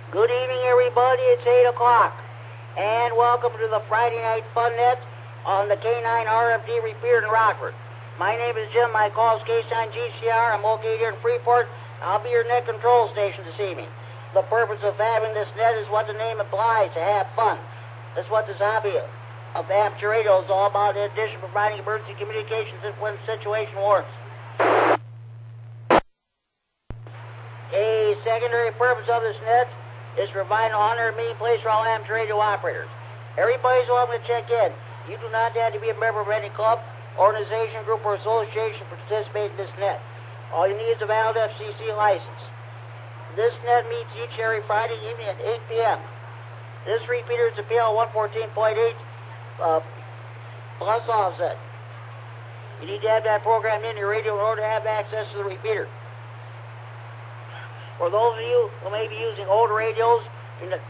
Good evening, everybody. It's 8 o'clock. And welcome to the Friday Night Fun Net on the K9 RFD repeater in Rockford. My name is Jim. My call is K9 GCR. I'm located here in Freeport. I'll be your net control station this evening. The purpose of having this net is what the name implies, to have fun. That's what this hobby of amateur radio is all about, in addition to providing emergency communications when the situation warrants. A secondary purpose of this net is to provide an honor and meeting place for all amateur radio operators. Everybody's welcome to check in. You do not have to be a member of any club, organization, group, or association to participate in this net. All you need is a valid FCC license. This net meets each and every Friday evening at 8 p.m. This repeater is a PL 114.8 plus offset. You need to have that programmed in your radio in order to have access to the repeater. For those of you who may be using older radios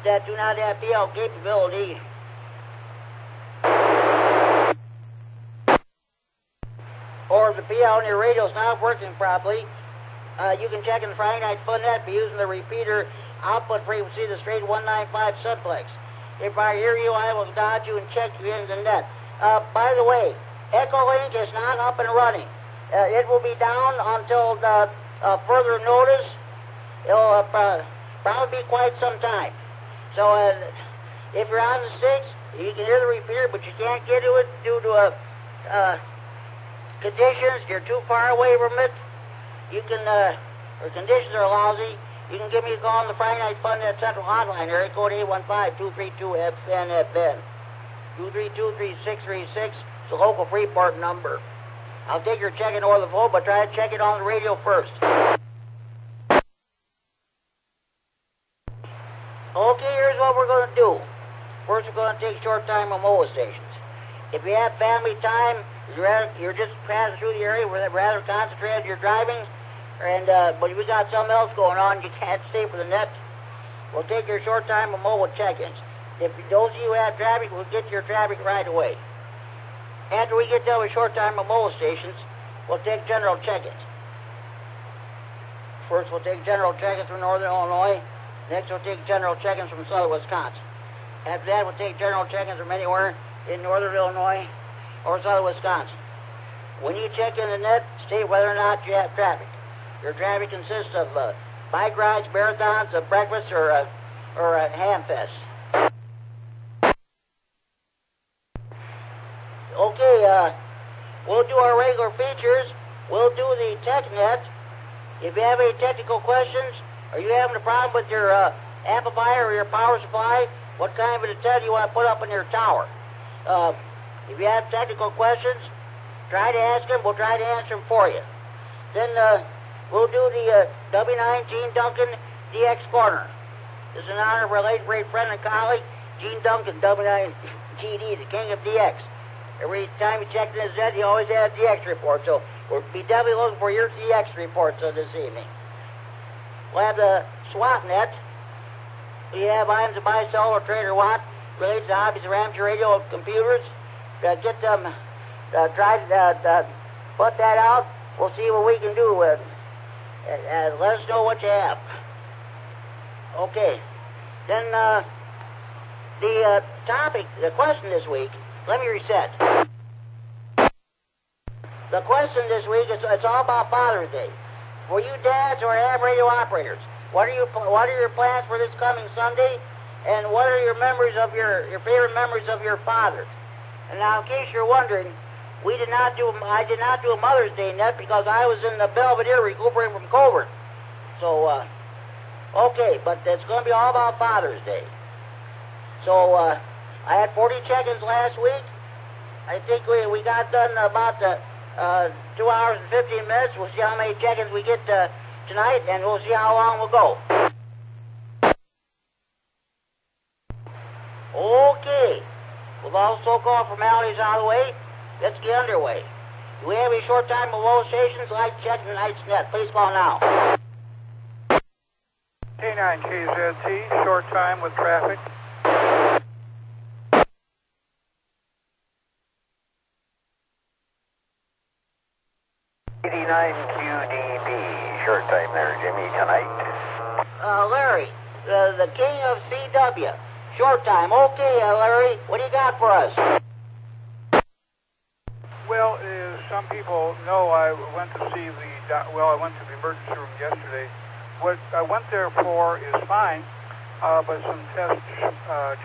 that do not have PL capability, or if the PL on your radio is not working properly, you can check in the Friday Night Fun Net by using the repeater output frequency, the straight 195 subplex. If I hear you, I will dodge you and check you into the net. By the way, Echolink is not up and running. It will be down until further notice. It'll probably be quite some time. So if you're on the 6, you can hear the repeater, but you can't get to it due to conditions. You're too far away from it. You can, or conditions are lousy. You can give me a call on the Friday Night Fun Net Central Hotline, area code 815-232-FNFN. 232-3636. It's a local Freeport number. I'll take your check-in over the phone, but try to check it on the radio first. Okay, here's what we're going to do. First, we're going to take short time remote stations. If you have family time, you're just passing through the area where they're rather concentrated, you're driving, and but if you got something else going on, you can't stay for the net, we'll take your short time remote check-ins. If those of you who have traffic, we'll get your traffic right away. After we get done with short time remote stations, we'll take general check-ins. First, we'll take general check-ins from northern Illinois. Next, we'll take general check-ins from southern Wisconsin. After that, we'll take general check-ins from anywhere in northern Illinois or southern Wisconsin. When you check in the net, state whether or not you have traffic. Your traffic consists of bike rides, marathons, a breakfast, or a ham fest. Okay, we'll do our regular features. We'll do the tech net. If you have any technical questions, are you having a problem with your amplifier or your power supply? What kind of an antenna you want to put up in your tower? If you have technical questions, try to ask them. We'll try to answer them for you. Then we'll do the W9 Gene Duncan DX Corner. This is in honor of our late great friend and colleague, Gene Duncan, W9 GD, the king of DX. Every time he checked in his net, he always had a DX report. So we'll be definitely looking for your DX reports this evening. We'll have the SWAT net. We have items to buy, sell, or trade or want related to hobbies of amateur radio and computers. Get them, try to put that out. We'll see what we can do with it. Let us know what you have. Okay. Then the topic, the question this week, let me reset. The question this week, it's all about Father's Day. For you dads or have radio operators, what are your plans for this coming Sunday, and what are your memories of your favorite memories of your father? And now, in case you're wondering, I did not do a Mother's Day net because I was in the Belvedere recuperating from COVID. So, okay, but it's going to be all about Father's Day. So, I had 40 check-ins last week. I think we got done about 2 hours and 15 minutes. We'll see how many check-ins we get tonight, and we'll see how long we'll go. Okay. With all so-called formalities out of the way, let's get underway. Do we have any short time below stations like check tonight's net? Please call now. K9KZT, short time with traffic. 89QDB, short time there, Jimmy, tonight. Larry, the king of CW. Short time. Okay, Larry, what do you got for us? Well, as some people know, I went to see I went to the emergency room yesterday. What I went there for is fine, but some tests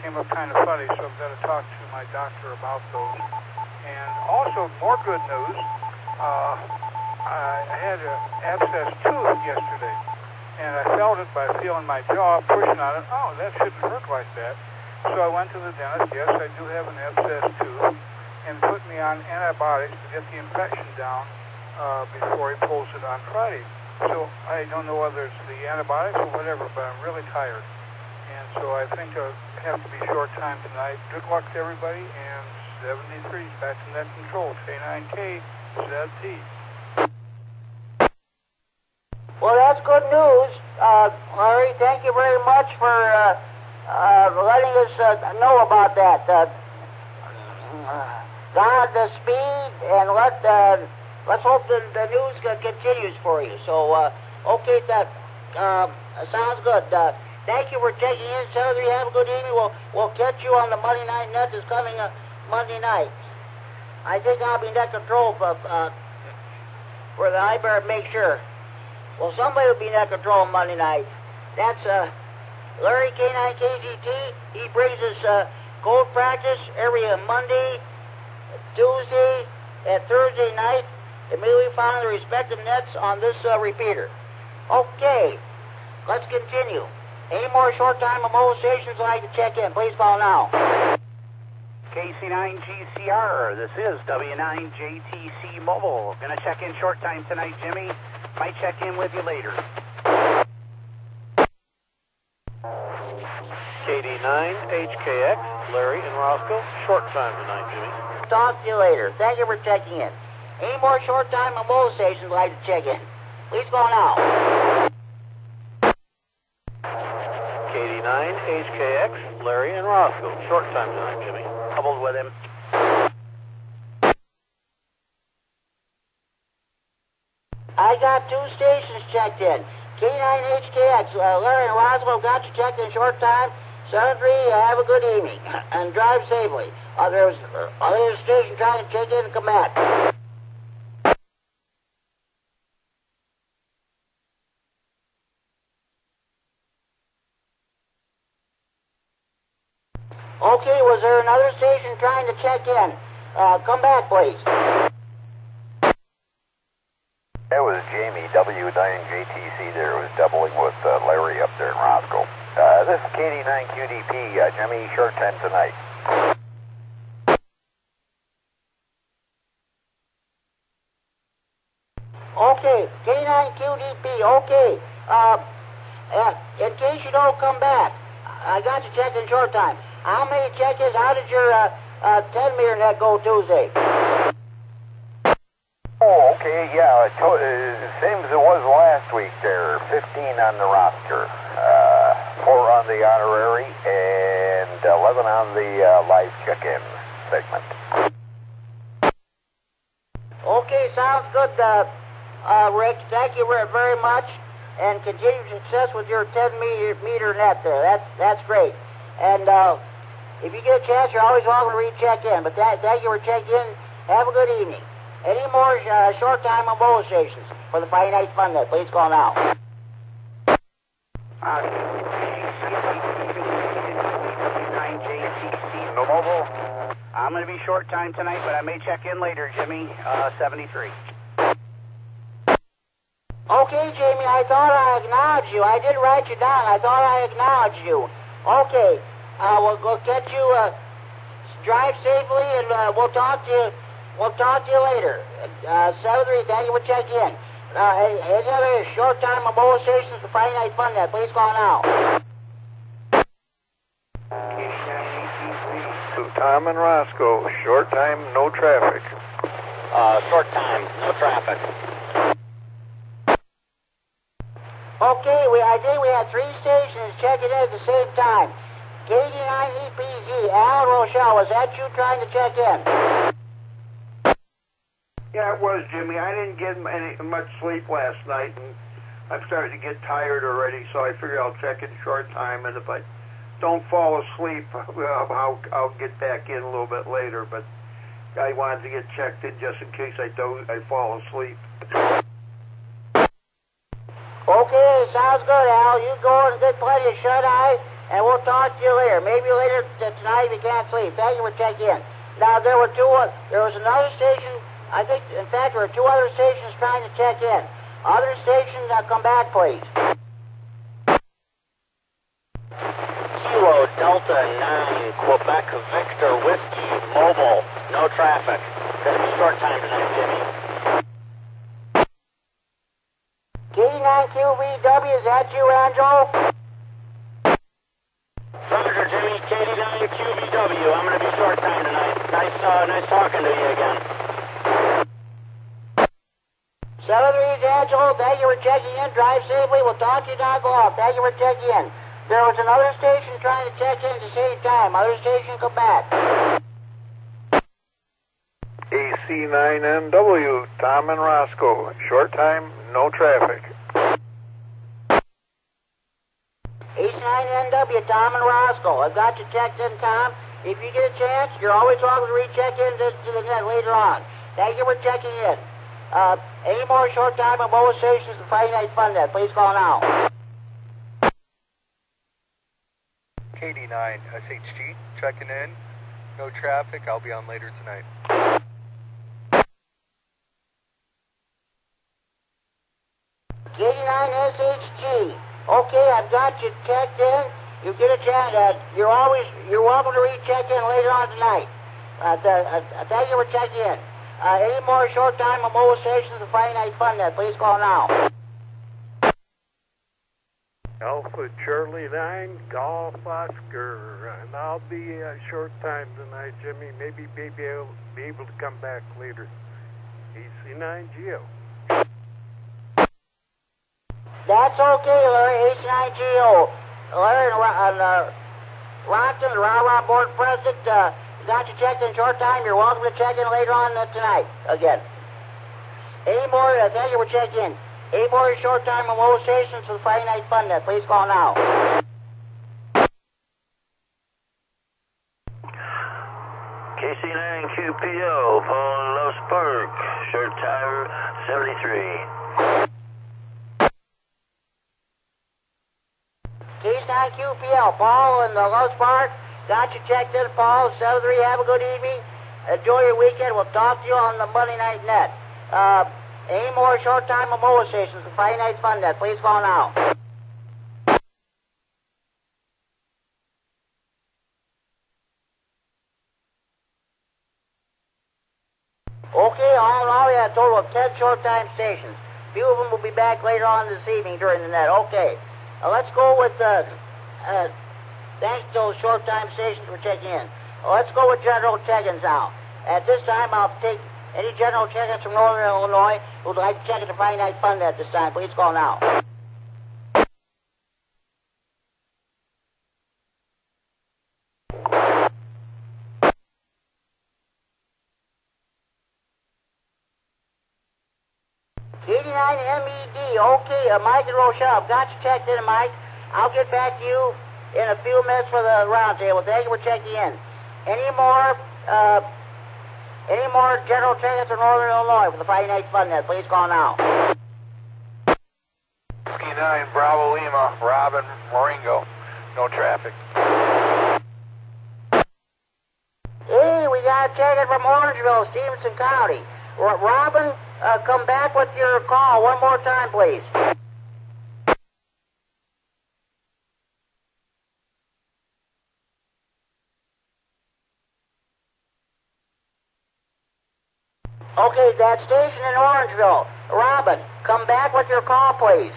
came up kind of funny, so I've got to talk to my doctor about those. And also, more good news, I had an abscess tooth yesterday, and I felt it by feeling my jaw, pushing on it. Oh, that shouldn't hurt like that. So I went to the dentist. Yes, I do have an abscess tooth, and put me on antibiotics to get the infection down before he pulls it on Friday. So I don't know whether it's the antibiotics or whatever, but I'm really tired. And so I think I'll have to be short time tonight. Good luck to everybody, and 73's back to net control. K9K, ZT. Well, that's good news. Larry, thank you very much for letting us know about that. God, the speed, and let's hope the news continues for you. So, okay, that sounds good. Thank you for checking in, Senator. Have a good evening. We'll catch you on the Monday Night Net that's coming Monday night. I think I'll be net control for the I better make sure. Well, somebody will be net control Monday night. That's Larry K9KGT. He brings us cold practice every Monday, Tuesday, and Thursday night, immediately following the respective nets on this repeater. Okay, let's continue. Any more short-time mobile stations would like to check in, please call now. KC9GCR, this is W9JTC Mobile. Gonna check in short time tonight, Jimmy. Might check in with you later. KD9HKX, Larry and Roscoe, short time tonight, Jimmy. Talk to you later. Thank you for checking in. Any more short-time mobile stations would like to check in, please call now. KD9HKX, Larry and Roscoe, short time tonight, Jimmy. Coupled with him. I got 2 stations checked in. K9HKX, Larry and Roswell got you checked in short time. 73, have a good evening and drive safely. There's other station trying to check in and come back. Okay, was there another station trying to check in? Come back, please. That was Jamie, W9JTC there, was doubling with Larry up there in Roscoe. This is KD9QDP, Jimmy, short time tonight. Okay, K9QDP, okay. In case you don't come back, I got you checked in short time. How many check-ins? How did your 10-meter net go Tuesday? Oh, okay, yeah, same as it was last week there. 15 on the roster, 4 on the honorary, and 11 on the live check-in segment. Okay, sounds good, Rick. Thank you very much, and continued success with your 10-meter net there. That's great. And if you get a chance, you're always welcome to recheck in. But thank you for checking in. Have a good evening. Any more short-time mobile stations for the Friday Night Fun Net, please call now. No mobile. I'm going to be short time tonight, but I may check in later, Jimmy. 73. Okay, Jamie, I thought I acknowledged you. I did write you down. I thought I acknowledged you. Okay, we'll get you, drive safely, and we'll talk to you. We'll talk to you later. 73, thank you for checking in. Any other short-time mobile stations for Friday Night Fun Net, please call now. This is Tom and Roscoe. Short time, no traffic. Short time, no traffic. Okay, I think we had 3 stations checking in at the same time. KD9EPZ, Al Rochelle, was that you trying to check in? Yeah, it was, Jimmy. I didn't get much sleep last night, and I'm starting to get tired already, so I figure I'll check in short time, and if I don't fall asleep, I'll get back in a little bit later, but I wanted to get checked in just in case I fall asleep. Okay, sounds good, Al. You go and get plenty of shut-eye, and we'll talk to you later. Maybe later tonight if you can't sleep. Thank you for checking in. Now, there was another station, I think, in fact, there were 2 other stations trying to check in. Other stations, come back, please. Kilo Delta 9, Quebec Victor Whiskey Mobile. No traffic. Gonna be short time tonight, Jimmy. KD9QVW, is that you, Angelo? Roger, Jimmy. KD9QVW. I'm gonna be short time tonight. Nice talking to you again. 73 is Angelo. Thank you for checking in. Drive safely. We'll talk to you down below. Thank you for checking in. There was another station trying to check in at the same time. Other station, come back. AC9NW, Tom and Roscoe. Short time, no traffic. AC9NW, Tom and Roscoe. I've got you checked in, Tom. If you get a chance, you're always welcome to recheck in to the net later on. Thank you for checking in. Any more short time on mobile stations and Friday Night Fun Net, please call now. KD9 SHG, checking in. No traffic, I'll be on later tonight. KD9 SHG. Okay, I've got you checked in. You get a chance. You're welcome to recheck in later on tonight. Thank you for checking in. Any more short time on mobile stations and Friday Night Fun Net, please call now. Alpha Charlie 9, Golf Oscar, and I'll be short time tonight, Jimmy. Maybe I'll be able to come back later. AC9 Geo. That's okay, Larry. AC9GO. Larry and Rockton, the Rah-Rah Board President, got you checked in short time. You're welcome to check in later on tonight again. Any more, thank you for checking in. Any more short time on mobile stations for the Friday Night Fun Net, please call now. KC9QPO, Paul Los Park, short time 73. KC9QPL, Paul in the Los Park. Got you checked in, Paul. 73, have a good evening. Enjoy your weekend. We'll talk to you on the Monday Night Net. Any more short time on mobile stations for Friday Night Fun Net, please call now. Okay, all in all, we have a total of 10 short time stations. A few of them will be back later on this evening during the net. Okay, let's go with, thanks to those short time stations for checking in. Let's go with general check-ins now. At this time, I'll take any general check-ins from Northern Illinois who would like to check in the Friday Night Fun Net this time. Please call now. KD9MED. Okay, Mike and Rochelle. Got you checked in, Mike. I'll get back to you in a few minutes for the roundtable. Thank you for checking in. Any more general check-ins from Northern Illinois for the Friday Night Fun Net, please call now. Whiskey 9, Bravo Lima, Robin, Marengo. No traffic. Hey, we got a check-in from Orangeville, Stevenson County. Robin, come back with your call one more time, please. Okay, that station in Orangeville. Robin, come back with your call, please.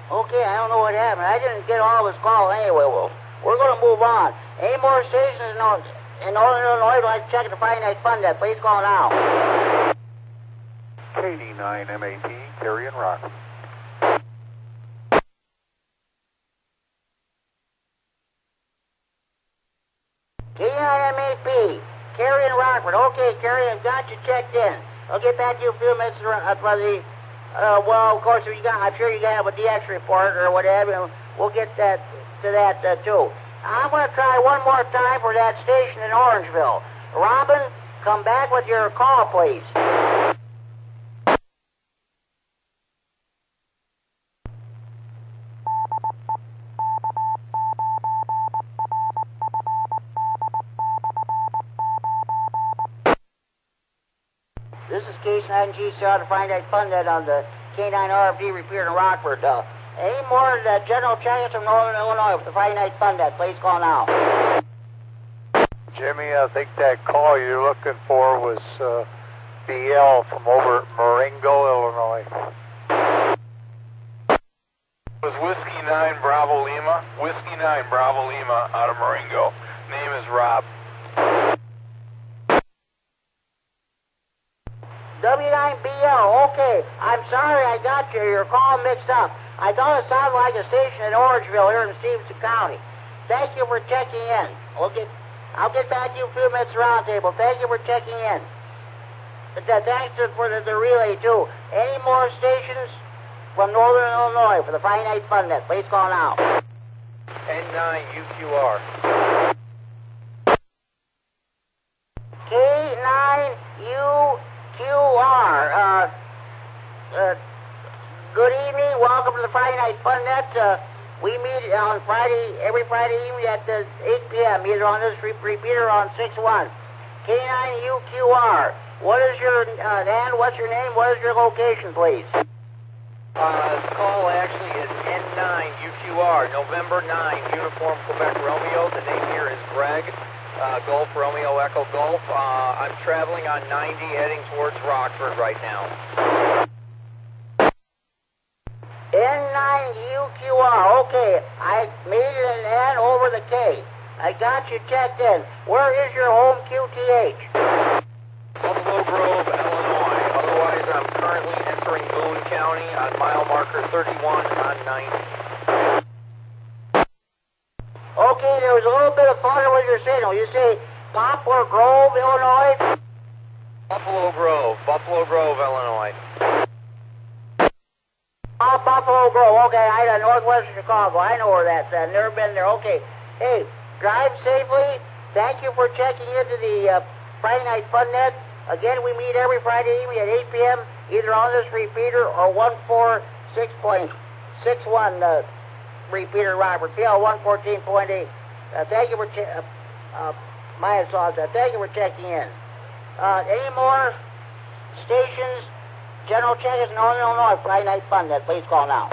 Okay, I don't know what happened. I didn't get all of his call anyway. Well, we're going to move on. Any more stations in Northern Illinois would like to check the Friday Night Fun Net, please call now. KD9MAP, Terry and Rock. KP, Carrie in Rockford. Okay, Carrie, I've got you checked in. I'll get back to you a few minutes for the, well, of course, I'm sure you got to have a DX report or whatever. We'll get to that, too. I'm going to try one more time for that station in Orangeville. Robin, come back with your call, please. This is K9GCR to find out fund that on the K9 RFD repeater in Rockford. Any more general checkers from Northern Illinois with the Friday night fund that, please call now. Jimmy, I think that call you're looking for was BL from over at Marengo, Illinois. It was Whiskey 9 Bravo Lima. Whiskey 9 Bravo Lima out of Marengo. Name is Rob. W9BL, okay. I'm sorry I got your call mixed up. I thought it sounded like a station in Orangeville here in Stevenson County. Thank you for checking in. I'll get back to you a few minutes roundtable. Thank you for checking in. Thanks for the relay, too. Any more stations from Northern Illinois for the Friday Night Fun Net? Please call now. N9UQR. K9UQR. Good evening. Welcome to the Friday Night Fun Net. We meet on every Friday evening at 8 p.m. either on this repeater or on 6-1. K9UQR. What is your what's your name? What is your location, please? Call actually is N9UQR, November 9, Uniform Quebec Romeo. The name here is Greg, Golf Romeo Echo Golf. I'm traveling on 90 heading towards Rockford right now. N9UQR, okay. I made it an N over the K. I got you checked in. Where is your home QTH? Buffalo Grove, Illinois. Otherwise, I'm currently entering Boone County on mile marker 31 on 90. Okay, there was a little bit of flutter with your signal. You say Poplar Grove, Illinois? Buffalo Grove, Illinois. Oh, Buffalo Grove. Okay, I northwestern Chicago. I know where that's at. Never been there. Okay. Hey, drive safely. Thank you for checking into the Friday Night Fun Net. Again, we meet every Friday evening at 8 p.m. either on this repeater or 146.61 repeater, Robert. PL 114.8. Thank you for my assault. Thank you for checking in. Any more stations? General checkers in Northern Illinois, Friday Night Fun Net. Please call now.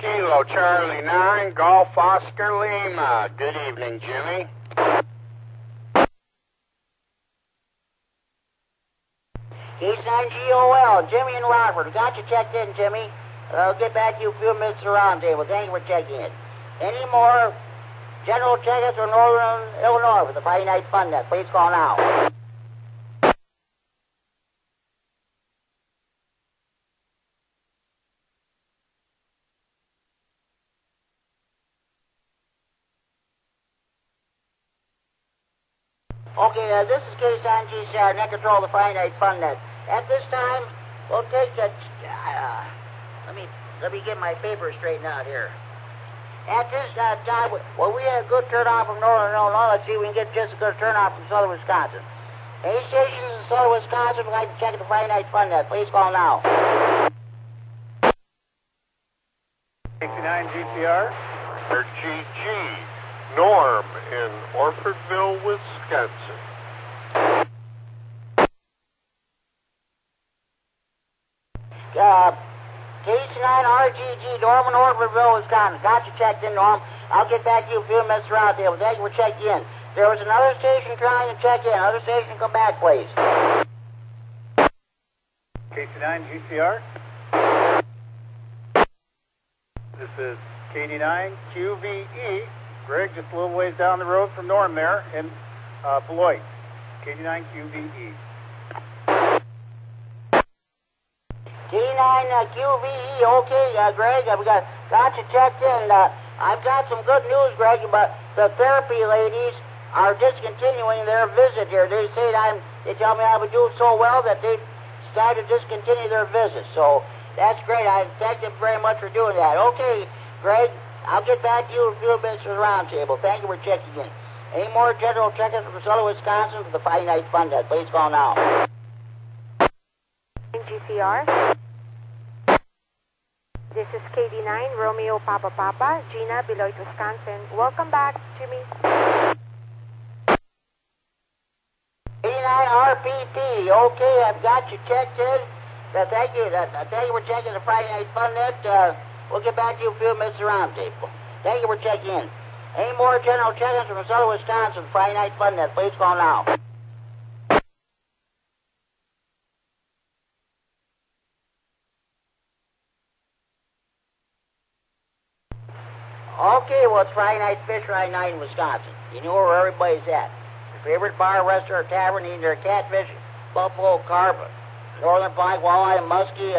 Kilo Charlie 9, Golf Oscar Lima. Good evening, Jimmy. K9GOL, Jimmy and Robert. Got you checked in, Jimmy. I'll get back to you a few minutes at the roundtable. Thank you for checking in. Any more general checkers from Northern Illinois for the Friday Night Fun Net? Please call now. Okay, this is K9GCR, net control of the Friday Night Fun Net. At this time, we'll take let me get my papers straightened out here. At this time, well, we had a good turnout from Northern Illinois. Let's see if we can get just as good a turnout from Southern Wisconsin. Any stations in Southern Wisconsin would like to check the Friday Night Fun Net? Please call now. K9GCR. GG. Norm in Orfordville, Wisconsin. K9RGG, Norm in Orfordville, Wisconsin. Got you checked in, Norm. I'll get back to you a few minutes around there. Thank you for checking in. There was another station trying to check in. Another station, come back, please. K9GCR. This is KD9QVE. Greg, just a little ways down the road from Norm there in Beloit. KD9QVE. K9QVE, okay, Greg, we got got you checked in. I've got some good news, Greg, but the therapy ladies are discontinuing their visit here. They say they tell me I've been doing so well that they decided to discontinue their visit. So that's great. I thank them very much for doing that. Okay, Greg, I'll get back to you in a few minutes for the roundtable. Thank you for checking in. Any more general check-ins from Southern Wisconsin for the Friday Night Fun Day? Please call now. GCR. This is KD9, Romeo Papa Papa, Gina, Beloit, Wisconsin. Welcome back, Jimmy. KD9 RPP. Okay, I've got you checked in. Thank you. Thank you for checking the Friday Night Fun Net. We'll get back to you in a few minutes around table. Thank you for checking in. Any more general check-ins from Southern Wisconsin, Friday Night Fun Net? Please call now. Okay, well, it's Friday Night Fish Fry Night in Wisconsin. You know where everybody's at. Your favorite bar, restaurant, or tavern, eating their catfish, buffalo, carp, northern pike, walleye, muskie,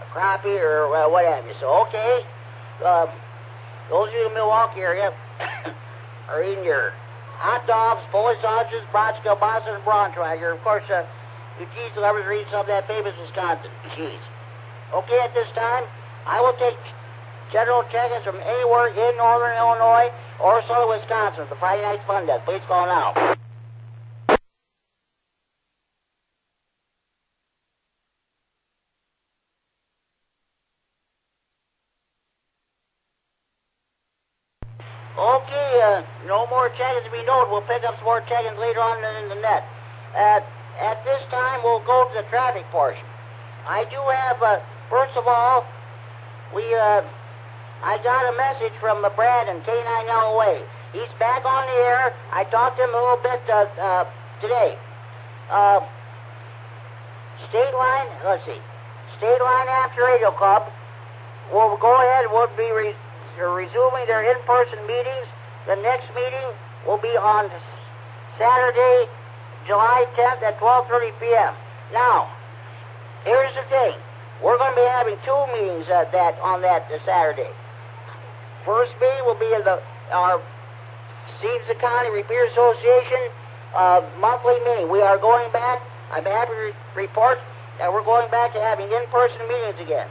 crappie, or what have you. So, okay, those of you in the Milwaukee area are eating your hot dogs, Polish sausages, brats, kielbasa, and Braunschweiger. Of course, your cheese lovers are eating some of that famous Wisconsin cheese. Okay, at this time, I will take general check-ins from anywhere in northern Illinois or southern Wisconsin. The Friday Night Fun Desk. Please call now. Okay, no more check-ins to be noted. We'll pick up some more check-ins later on in the net. At this time, we'll go to the traffic portion. I do have, first of all, I got a message from Brad in K9LOA. He's back on the air. I talked to him a little bit today. State Line After Radio Club will go ahead. We'll be resuming their in-person meetings. The next meeting will be on Saturday, July 10th at 12:30 p.m. Now, here's the thing. We're going to be having two meetings on that Saturday. First meeting will be in our Stevens County Repair Association monthly meeting. We are going back. I'm happy to report that we're going back to having in-person meetings again.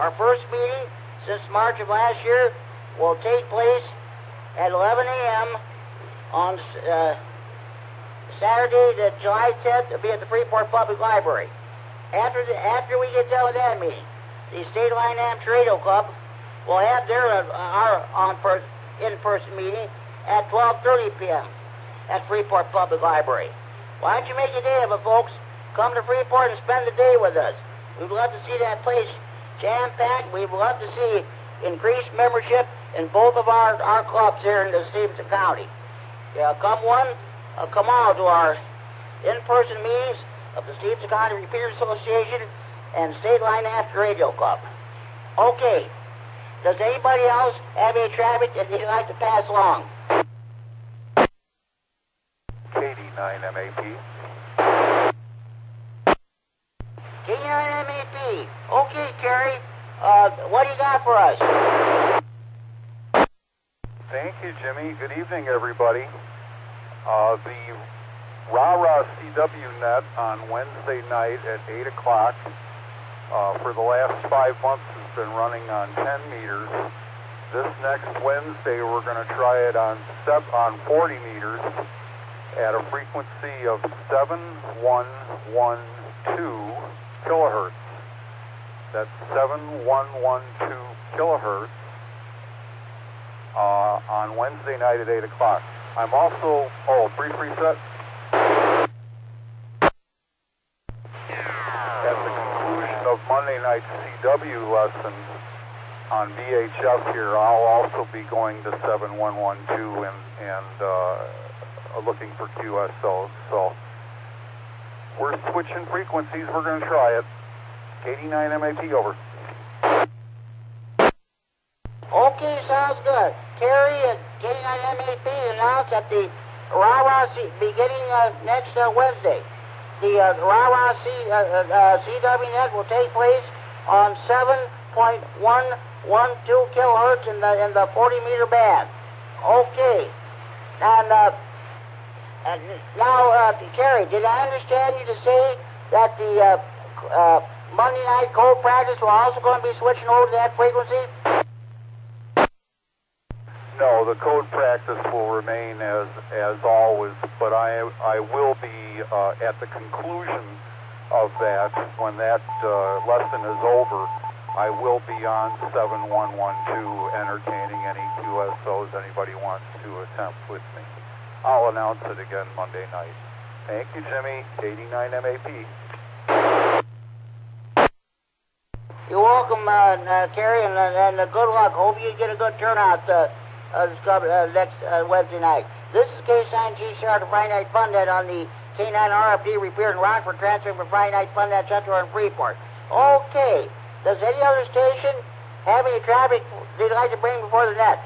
Our first meeting since March of last year will take place at 11 a.m. on Saturday, July 10th. It'll be at the Freeport Public Library. After we get done with that meeting, the State Line Amateur Radio Club will have their in-person meeting at 12:30 p.m. at Freeport Public Library. Why don't you make a day of it, folks? Come to Freeport and spend the day with us. We'd love to see that place jam-packed. We'd love to see increased membership in both of our clubs here in the Stevenson County. Come all to our in-person meetings of the Stevenson County Repair Association and State Line After Radio Club. Okay. Does anybody else have any traffic that they'd like to pass along? KD9MAP. KD9MAP. Okay, Kerry. What do you got for us? Thank you, Jimmy. Good evening, everybody. The Rah-Rah CW net on Wednesday night at 8 o'clock for the last 5 months has been running on 10 meters. This next Wednesday we're going to try it on 40 meters at a frequency of 7112 kilohertz. That's 7112 kilohertz on Wednesday night at 8 o'clock. I'm also, brief reset. At the conclusion of Monday night's CW lesson on VHF here, I'll also be going to 7112 and looking for QSO. So we're switching frequencies. We're going to try it. KD9MAP over. Okay, sounds good. Terry at KD9MAP announced that the Rah-Rah beginning next Wednesday. The Rah-Rah CW net will take place on kilohertz in the 40-meter band. Okay. And now, Kerry, did I understand you to say that the Monday night code practice will also going to be switching over to that frequency? No, the code practice will remain as always, but I will be at the conclusion of that, when that lesson is over, I will be on 7112 entertaining any QSOs anybody wants to attempt with me. I'll announce it again Monday night. Thank you, Jimmy. 89 MAP. You're welcome, Kerry, and good luck. Hope you get a good turnout next Wednesday night. This is K-Sign G-Star to Friday Night Fun Net on the K9 RFD repair in Rockford, transferring from Friday Night Fun Net Central and Freeport. Okay. Does any other station have any traffic they'd like to bring before the net?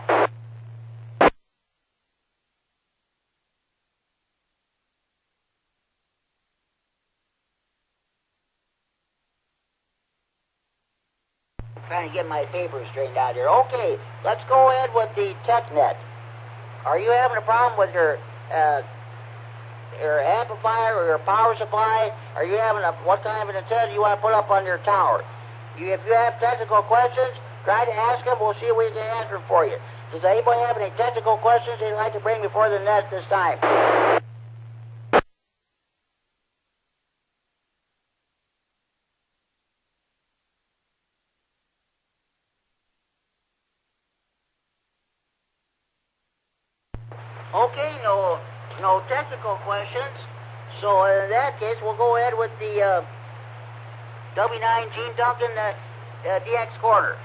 Trying to get my papers straightened out here. Okay, let's go ahead with the TechNet. Are you having a problem with your amplifier or your power supply? Are you having what kind of an antenna you want to put up on your tower? If you have technical questions, try to ask them. We'll see if we can answer them for you. Does anybody have any technical questions they'd like to bring before the net this time? Okay, no technical questions. So in that case, we'll go ahead with the W9 Gene Duncan DX Quarter.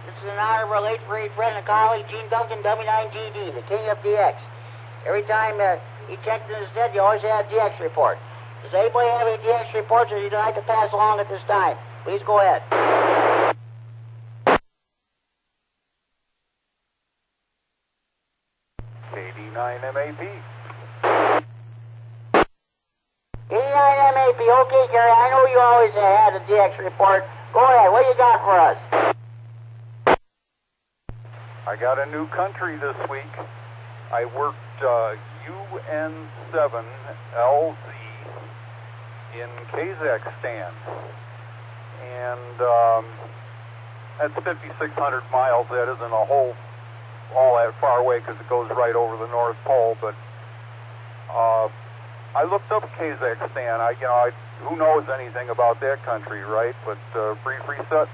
This is an honor of our late great friend and colleague, Gene Duncan, W9GD, the king of DX. Every time he checked in his net, he always had a DX report. Does anybody have any DX reports that you'd like to pass along at this time? Please go ahead. 89 MAP. 89 MAP. Okay, Gary, I know you always had a DX report. Go ahead. What you got for us? I got a new country this week. I worked UN7LZ in Kazakhstan. And that's 5,600 miles. That isn't all that far away because it goes right over the North Pole. But I looked up Kazakhstan. Who knows anything about that country, right? But brief reset.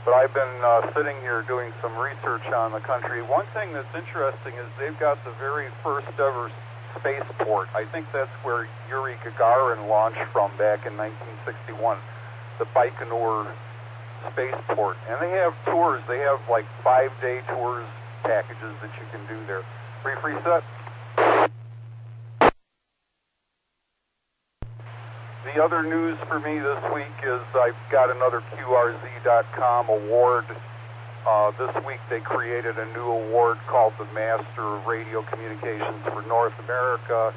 But I've been sitting here doing some research on the country. One thing that's interesting is they've got the very first ever spaceport. I think that's where Yuri Gagarin launched from back in 1961, the Baikonur spaceport. And they have tours. They have like 5-day tours packages that you can do there. Brief reset. The other news for me this week is I've got another QRZ.com award. This week they created a new award called the Master of Radio Communications for North America.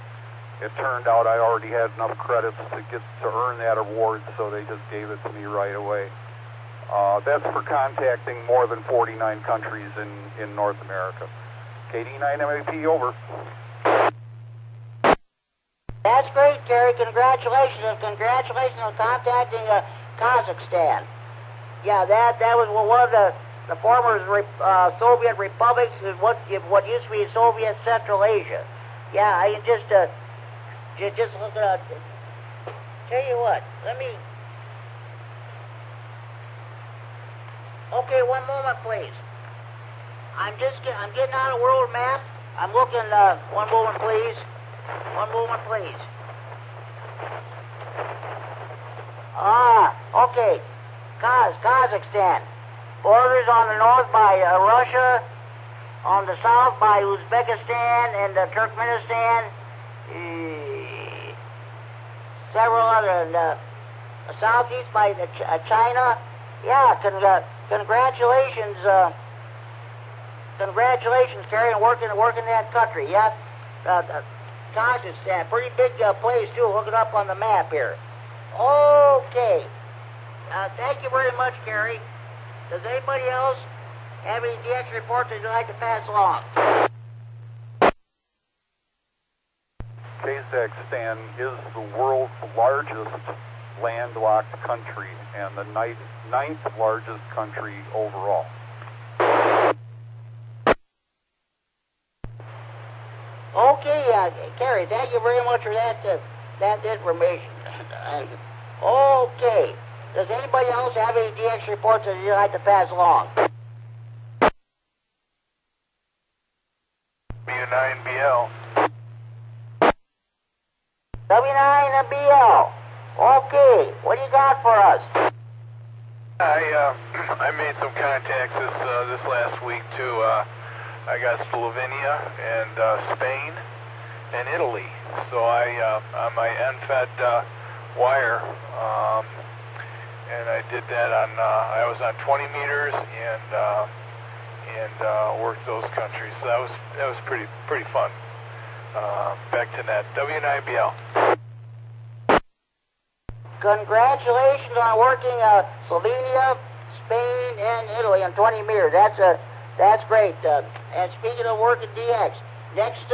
It turned out I already had enough credits to earn that award, so they just gave it to me right away. That's for contacting more than 49 countries in North America. KD9 MAP, over. That's great, Terry. Congratulations. And congratulations on contacting Kazakhstan. Yeah, that was one of the former Soviet republics, what used to be Soviet Central Asia. Yeah, I can just look it up. Tell you what, let me... Okay, one moment, please. I'm getting on a world map. I'm looking, one moment, please. One moment, please. Okay. Kazakhstan. Borders on the north by Russia, on the south by Uzbekistan and Turkmenistan, several other, southeast by China. Yeah, congratulations, Kerry, on working that country. Yeah, Kazakhstan, pretty big place too. Look it up on the map here. Okay. Thank you very much, Gary. Does anybody else have any DX reports that you'd like to pass along? Kazakhstan is the world's largest landlocked country and the ninth largest country overall. Okay, Gary, thank you very much for that information. Okay. Does anybody else have any DX reports that you'd like to pass along? W9BL. W9BL. Okay, what do you got for us? I made some contacts this last week too. I got Slovenia and Spain and Italy. So on my NFED wire, and I did that on. I was on 20 meters and worked those countries. So that was pretty fun. Back to net. W9BL. Congratulations on working Slovenia, Spain, and Italy on 20 meters. That's great. And speaking of working DX, next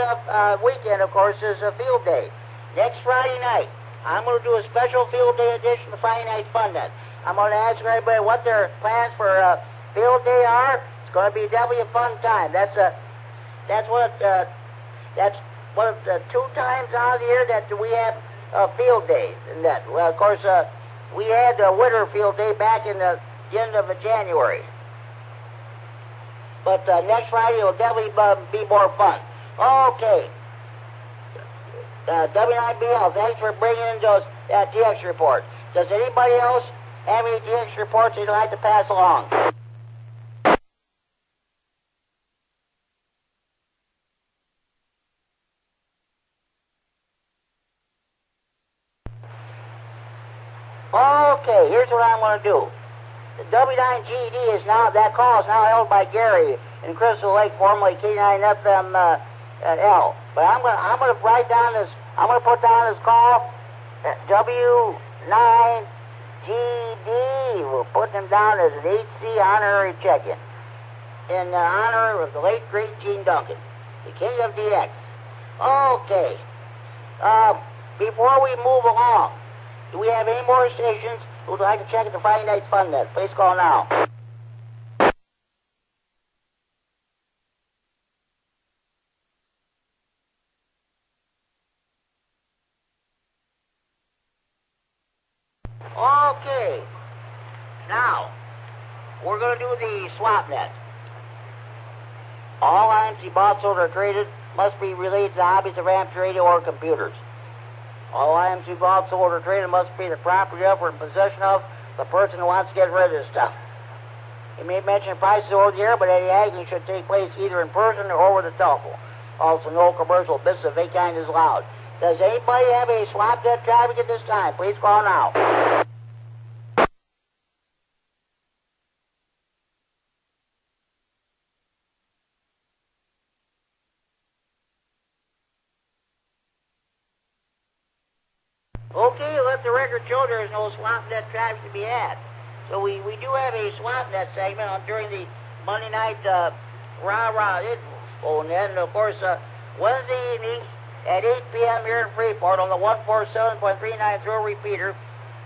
weekend, of course, is a field day. Next Friday night, I'm going to do a special field day edition of Friday Night Fun Net. I'm going to ask everybody what their plans for field day are. It's going to be definitely a fun time. That's one of the 2 times out of the year that we have field days. And that, well, of course, we had a winter field day back in the end of January. But next Friday will definitely be more fun. Okay. W9BL, thanks for bringing in that DX report. Does anybody else have any DX reports you'd like to pass along? Okay, here's what I'm going to do. The W9GD that call is now held by Gary in Crystal Lake, formerly K9FML. But I'm going to write down this. I'm going to put down this call. W9GD. We'll put them down as an HC honorary check-in in honor of the late great Gene Duncan, the king of DX. Okay. Before we move along, do we have any more stations who would like to check at the Friday Night Fun Net? Please call now. Okay. Now, we're going to do the swap net. All IMC bots sold or traded must be related to hobbies of amateur radio or computers. All IMC bots sold or traded must be the property of or in possession of the person who wants to get rid of this stuff. He may mention prices over the air, but any haggling should take place either in person or over the telephone. Also, no commercial business of any kind is allowed. Does anybody have a swap net traffic at this time? Please call now. Okay, let the record show there is no swap net traffic to be had. So we do have a swap net segment during the Monday night rah-rah info. And then, of course, Wednesday evenings at 8 p.m. here in Freeport on the 147.390 repeater,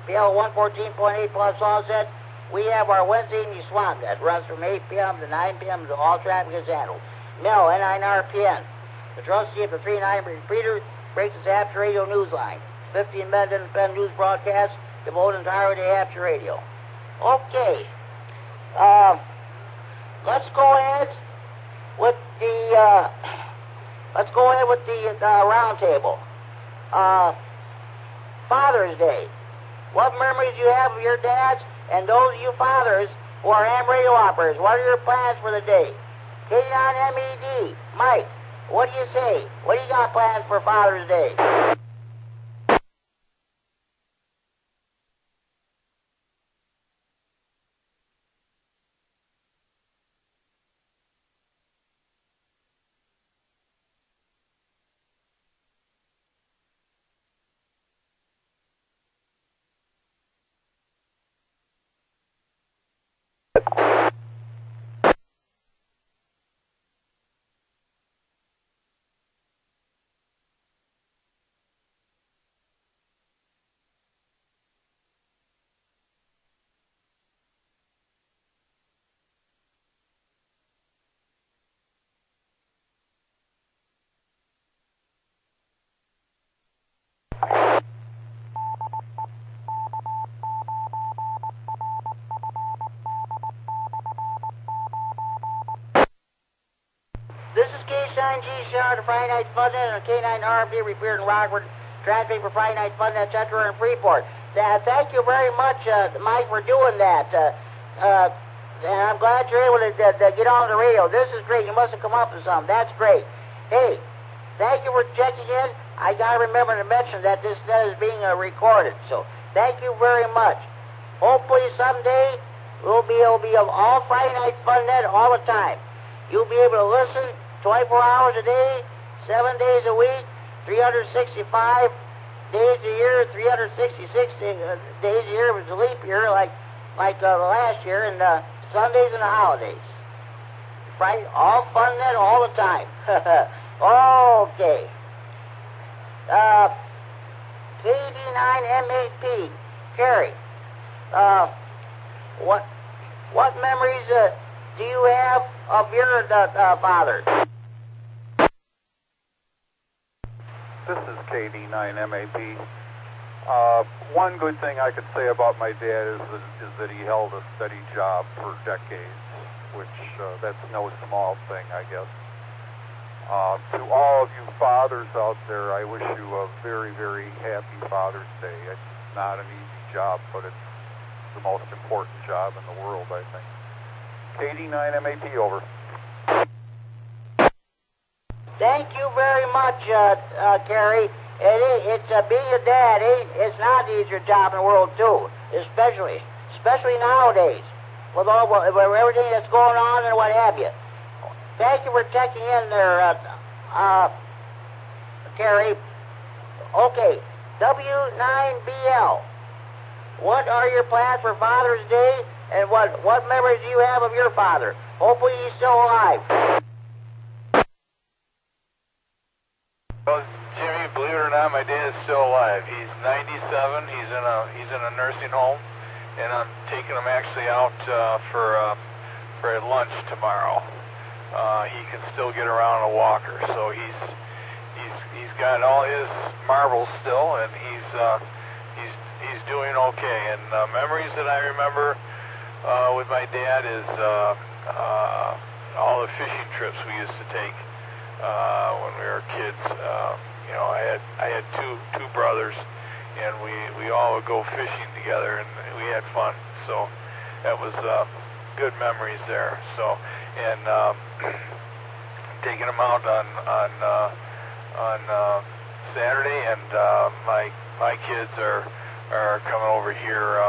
PL 114.8 plus offset, we have our Wednesday evening swap net. Runs from 8 p.m. to 9 p.m. until all traffic is handled. Mel, NINRPN. The trustee of the 39 repeater breaks his Apps Radio news line. 15-minute independent news broadcast devoted entirely to Apps Radio. Okay. Let's go ahead with the roundtable. Father's Day. What memories do you have of your dads and those of you fathers who are ham radio operators? What are your plans for the day? K9MED, Mike, what do you say? What do you got plans for Father's Day? GCR, the Friday Night Fun Net, and K9 RFD repeated in Rockford, transmitting for Friday Night Fun Net Center in Freeport. Thank you very much, Mike, for doing that. And I'm glad you're able to get on the radio. This is great. You must have come up with something. That's great. Hey, thank you for checking in. I got to remember to mention that this net is being recorded. So thank you very much. Hopefully someday we'll be able to be all Friday Night Fun Net all the time. You'll be able to listen 24 hours a day, 7 days a week, 365 days a year, 366 days a year. It was a leap year like last year, and Sundays and the holidays. Right? All Fun Net all the time. Okay. KD9M8P, Kerry. What memories do you have of your father? This is KD9MAP. One good thing I could say about my dad is that he held a steady job for decades, which that's no small thing, I guess. To all of you fathers out there, I wish you a very, very happy Father's Day. It's not an easy job, but it's the most important job in the world, I think. KD9MAP, over. Thank you very much, Kerry. It's being a dad. It's not the easier job in the world too, especially nowadays with everything that's going on and what have you. Thank you for checking in there, Kerry. Okay, W9BL. What are your plans for Father's Day, and what memories do you have of your father? Hopefully he's still alive. Well, Jimmy, believe it or not, my dad is still alive. He's 97. He's in a nursing home, and I'm taking him actually out for a lunch tomorrow. He can still get around on a walker, so he's got all his marbles still, and he's doing okay. And memories that I remember with my dad is all the fishing trips we used to take when we were kids. I had two brothers, and we all would go fishing together, and we had fun. So that was good memories there. So, and taking them out on Saturday, and my kids are coming over here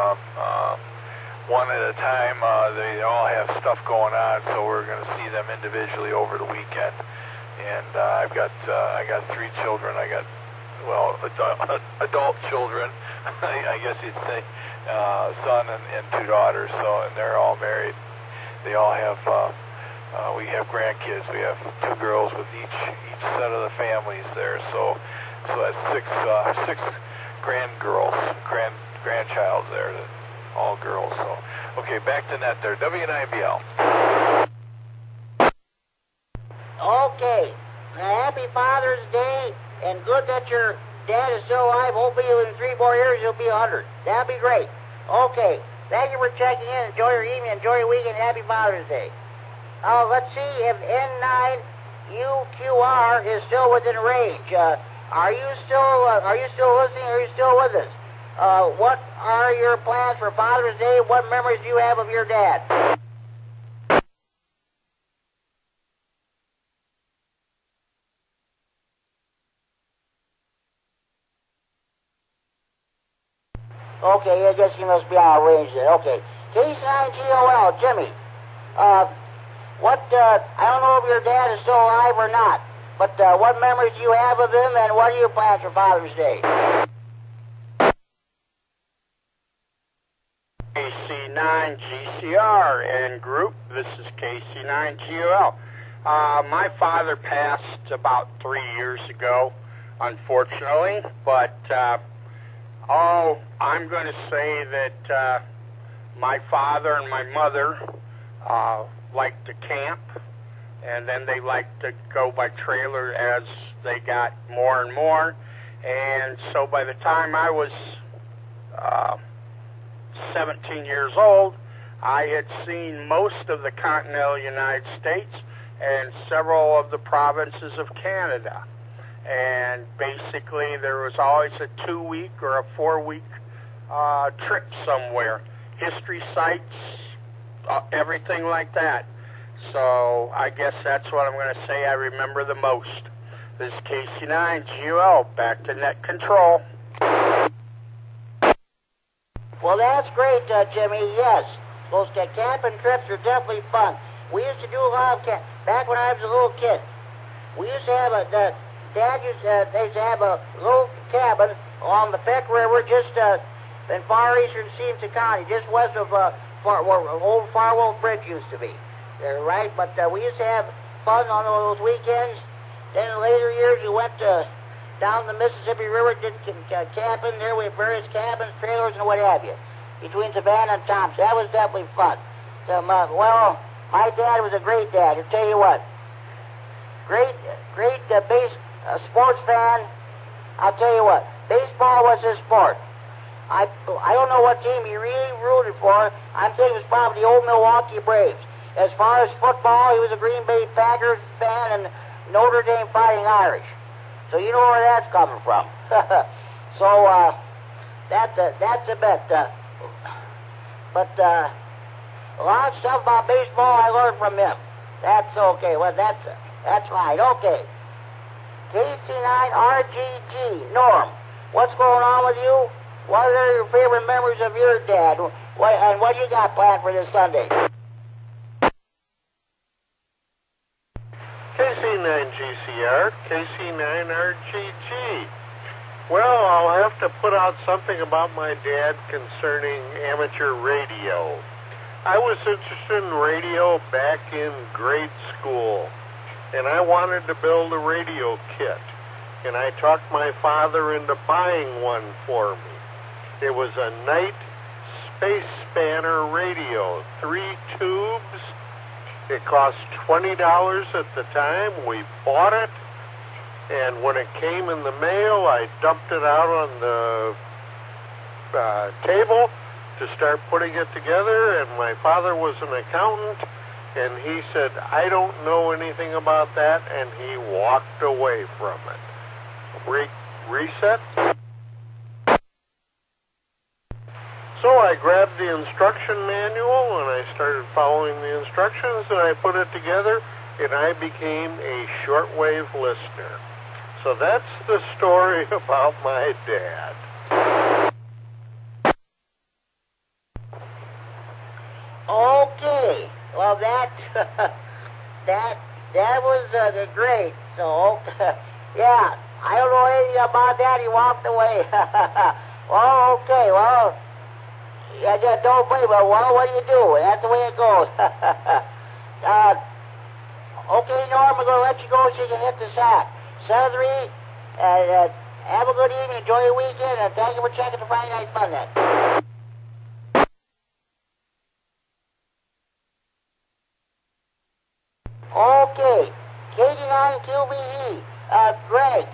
one at a time. They all have stuff going on, so we're going to see them individually over the weekend. And I got 3 children. I got adult children, I guess you'd say, son and 2 daughters. So, and they're all married. They all have. We have grandkids. We have 2 girls with each set of the families there. So that's 6 grandchilds there, all girls. So okay, back to net there. W9BL. Okay. Happy Father's Day, and good that your dad is still alive. Hopefully in 3-4 years he'll be 100. That'd be great. Okay. Thank you for checking in. Enjoy your evening. Enjoy your weekend. Happy Father's Day. Let's see if N9UQR is still within range. Are you still listening? Are you still with us? What are your plans for Father's Day? What memories do you have of your dad? Okay, I guess he must be out of range there. Okay. K9GOL, Jimmy. I don't know if your dad is still alive or not, but what memories do you have of him, and what are your plans for Father's Day? KC9GCR and group, this is KC9GOL. My father passed about 3 years ago, unfortunately, but I'm going to say that my father and my mother liked to camp, and then they liked to go by trailer as they got more and more. And so by the time I was 17 years old, I had seen most of the continental United States and several of the provinces of Canada. And basically there was always a 2-week or a 4-week trip somewhere. History sites, everything like that. So I guess that's what I'm going to say I remember the most. This is KC9 GUL, back to net control. Well, that's great, Jimmy. Yes, those camping trips are definitely fun. We used to do a lot of back when I was a little kid. We used to have Dad used to have a little cabin along the Peck River, just in far eastern Stevenson County, just west of where old Farwell Bridge used to be. There, right? But we used to have fun on those weekends. Then in later years, we went down the Mississippi River, did camping there. We had various cabins, trailers, and what have you, between Savannah and Thompson. That was definitely fun. Well, my dad was a great dad. I'll tell you what. Great sports fan. I'll tell you what. Baseball was his sport. I don't know what team he really rooted for. I'm thinking it was probably the old Milwaukee Braves. As far as football, he was a Green Bay Packers fan and Notre Dame Fighting Irish. So you know where that's coming from. So that's a bet. But a lot of stuff about baseball I learned from him. That's okay. Well, that's right. Okay. KC9RGG. Norm, what's going on with you? What are your favorite memories of your dad? And what you got planned for this Sunday? KC9GCR, KC9RGG. Well, I'll have to put out something about my dad concerning amateur radio. I was interested in radio back in grade school, and I wanted to build a radio kit, and I talked my father into buying one for me. It was a Knight Space Spanner radio, 3 tubes. It cost $20 at the time. We bought it, and when it came in the mail, I dumped it out on the table to start putting it together, and my father was an accountant, and he said, I don't know anything about that, and he walked away from it. Reset. So I grabbed the instruction manual and I started following the instructions and I put it together and I became a shortwave listener. So that's the story about my dad. Okay. Well, that was great. So, yeah, I don't know anything about that. He walked away. Well, okay. Well, I just don't blame him. Well, what do you do? That's the way it goes. Okay, Norm, we're going to let you go so you can hit the sack. 7-3, have a good evening. Enjoy your weekend, and thank you for checking the Friday Night Fun Net. Okay, KD9QBE. Greg,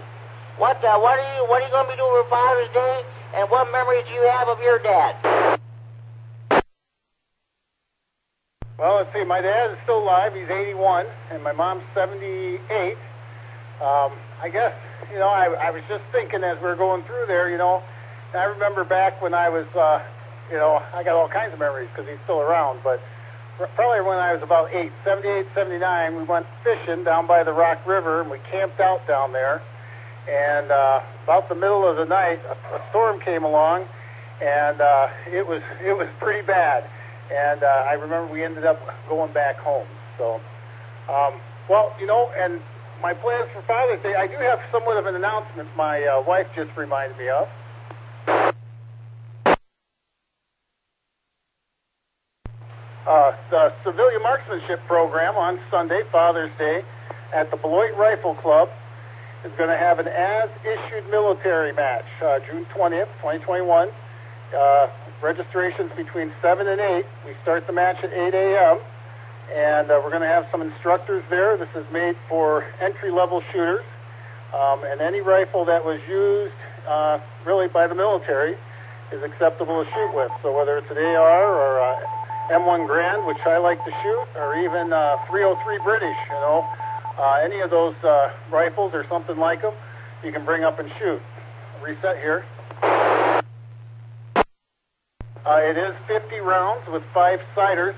what are you going to be doing for Father's Day, and what memories do you have of your dad? Well, let's see. My dad is still alive. He's 81, and my mom's 78. I guess, I was just thinking as we were going through there, and I remember back when I was, I got all kinds of memories because he's still around, but probably when I was about 78, 79, we went fishing down by the Rock River, and we camped out down there, and about the middle of the night, a storm came along, and it was pretty bad. And I remember we ended up going back home. So, and my plans for Father's Day, I do have somewhat of an announcement my wife just reminded me of. The Civilian Marksmanship Program on Sunday, Father's Day, at the Beloit Rifle Club is going to have an as-issued military match, June 20th, 2021. Registration's between 7 and 8. We start the match at 8 a.m. And we're going to have some instructors there. This is made for entry-level shooters. And any rifle that was used really by the military is acceptable to shoot with. So whether it's an AR or M1 Grand, which I like to shoot, or even 303 British, you know. Any of those rifles or something like them, you can bring up and shoot. Reset here. It is 50 rounds with 5 sighters,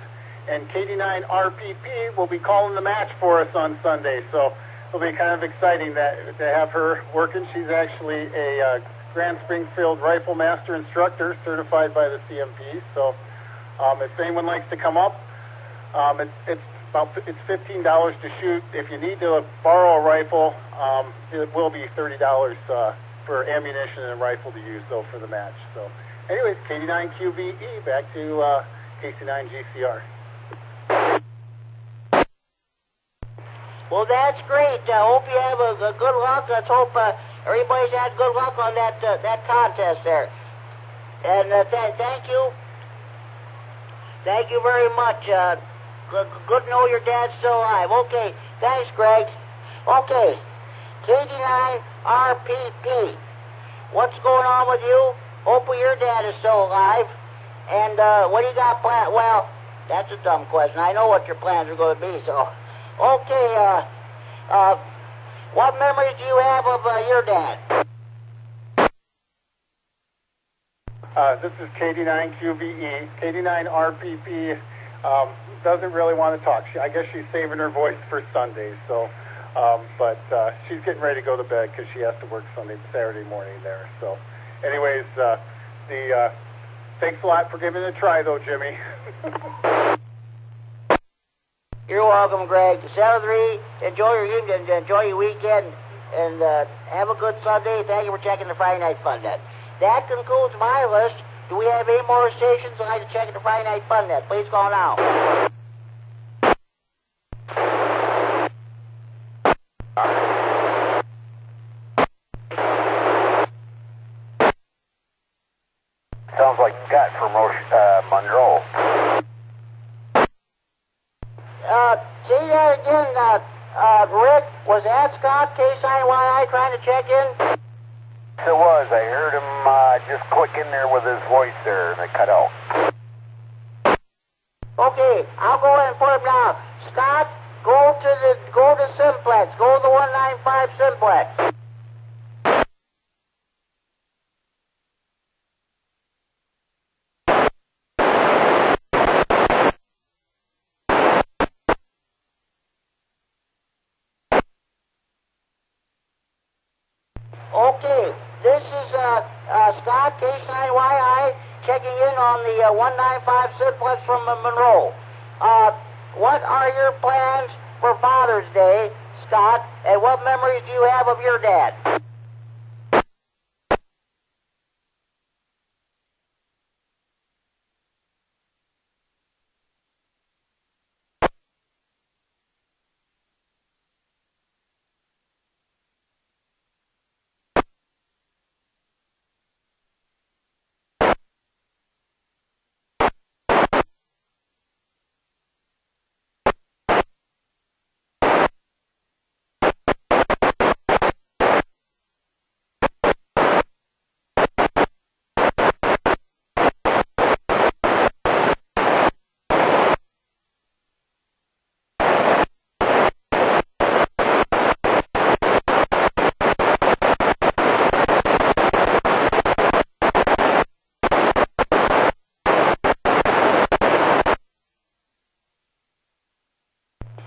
and KD9 RPP will be calling the match for us on Sunday, so it'll be kind of exciting to have her working. She's actually a Grand Springfield Rifle Master Instructor certified by the CMP, so if anyone likes to come up, it's $15 to shoot. If you need to borrow a rifle, it will be $30 for ammunition and a rifle to use, though, for the match. So, anyways, KD9QVE, back to KC9 GCR. Well, that's great. I hope you have a good luck. Let's hope everybody's had good luck on that contest there. And thank you. Thank you very much. Good to know your dad's still alive. Okay, thanks, Greg. Okay, KD9 RPP. What's going on with you? Hopefully your dad is still alive. And what do you got planned? Well, that's a dumb question. I know what your plans are going to be, so... Okay, what memories do you have of your dad? This is KD9QVE. KD9RPP doesn't really want to talk. I guess she's saving her voice for Sunday, so... but she's getting ready to go to bed because she has to work Saturday morning there. So, anyways, thanks a lot for giving it a try, though, Jimmy. You're welcome, Greg. 7-3, enjoy your evening, enjoy your weekend, and have a good Sunday. Thank you for checking the Friday Night Fun Net. That concludes my list. Do we have any more stations that like to check the Friday Night Fun Net? Please call now. Sounds like Scott from Monroe. Say that again, Rick. Was that Scott, KSINYI, trying to check in? It was. I heard him just click in there with his voice there, and it cut out. Okay, I'll go ahead and put him down. Scott, go to Simplex. Go to the 195 Simplex. Okay, this is Scott, KSINYI, checking in on the 195 Simplex from Monroe. What are your plans for Father's Day, Scott, and what memories do you have of your dad?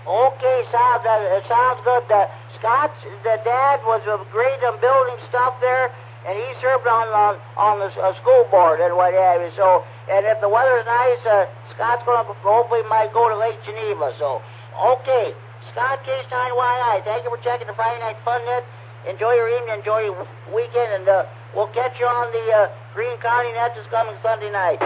Okay, it sounds good. Scott, the dad was great on building stuff there, and he served on the school board and what have you. So, and if the weather's nice, Scott's going to hopefully might go to Lake Geneva. So, okay, Scott KS9YI, thank you for checking the Friday Night Fun Net. Enjoy your evening, enjoy your weekend, and we'll catch you on the Greene County Net this coming Sunday night.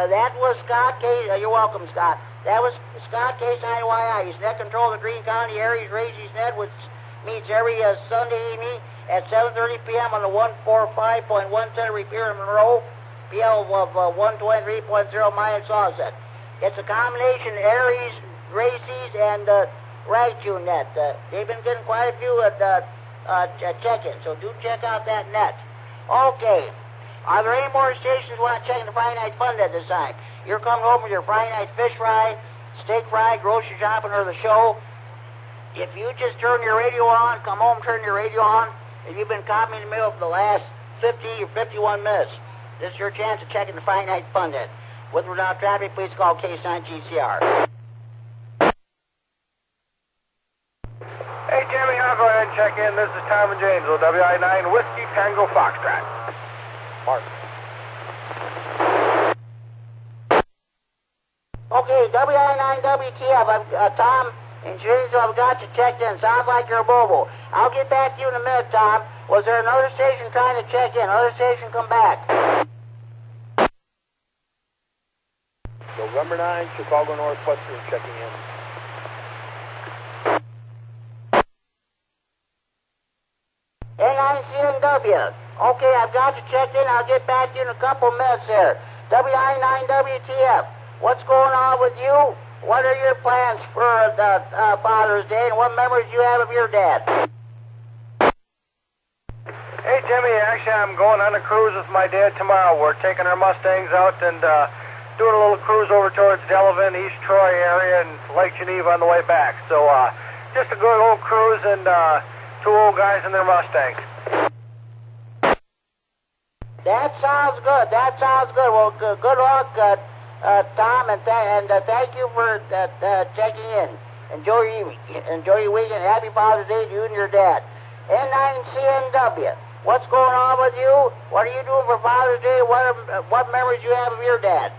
That was Scott you're welcome, Scott. That was Scott KS9YI. He's net control of the Greene County area. He's raised his net, which meets every Sunday evening at 7:30 p.m. on the 145.1 center repair in Monroe, PL of 123.0 Maya Sauset. It's a combination Aries, Races, and Right, you net. They've been getting quite a few check-ins, so do check out that net. Okay. Are there any more stations want to check in the Friday Night Fun at this time? You're coming home with your Friday night fish fry, steak fry, grocery shopping, or the show. If you just turn your radio on, come home, turn your radio on, and you've been copying the mail for the last 50 or 51 minutes, this is your chance to check in the Friday Night Fun net. With or without traffic, please call K-Sign GCR. Hey, Jimmy, I'll go ahead and check in. This is Tom and James, WI9 Whiskey Tango Foxtrot. Mark. Okay, WI9WTF. Tom and James, I've got you checked in. Sounds like you're mobile. I'll get back to you in a minute, Tom. Was there another station trying to check in? Another station come back. November 9, Chicago Northwestern checking in. N9CNW. Okay, I've got you checked in. I'll get back to you in a couple minutes there. WI9WTF. What's going on with you? What are your plans for the Father's Day, and what memories do you have of your dad? Hey, Jimmy, actually, I'm going on a cruise with my dad tomorrow. We're taking our Mustangs out and doing a little cruise over towards Delavan, East Troy area, and Lake Geneva on the way back. So, just a good old cruise and two old guys in their Mustangs. That sounds good. That sounds good. Well, good luck, Tom, and thank you for checking in. Enjoy your weekend. Happy Father's Day to you and your dad. N9CNW. What's going on with you? What are you doing for Father's Day? What memories do you have of your dad?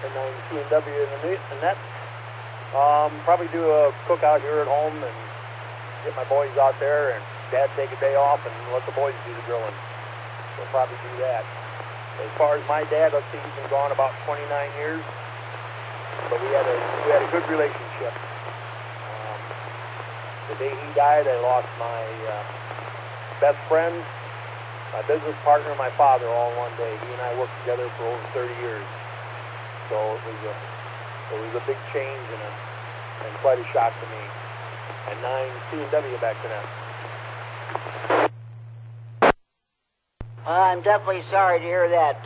N9CNW in the net. Probably do a cookout here at home and get my boys out there, and Dad take a day off and let the boys do the grilling. We'll probably do that. As far as my dad, let's see, he's been gone about 29 years, but we had a good relationship. The day he died, I lost my best friend, my business partner, and my father all in one day. He and I worked together for over 30 years, so it was a big change and quite a shock to me. And 9CNW back to them. I'm definitely sorry to hear that.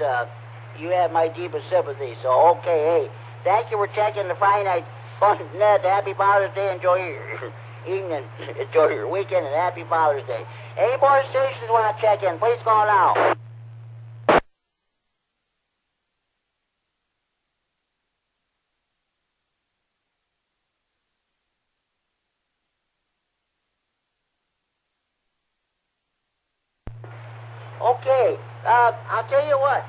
You have my deepest sympathy. So, okay, hey, thank you for checking the Friday Night Fun net. Happy Father's Day. Enjoy your evening. Enjoy your weekend, and happy Father's Day. Any more stations want to check in? Please call now. Okay, I'll tell you what.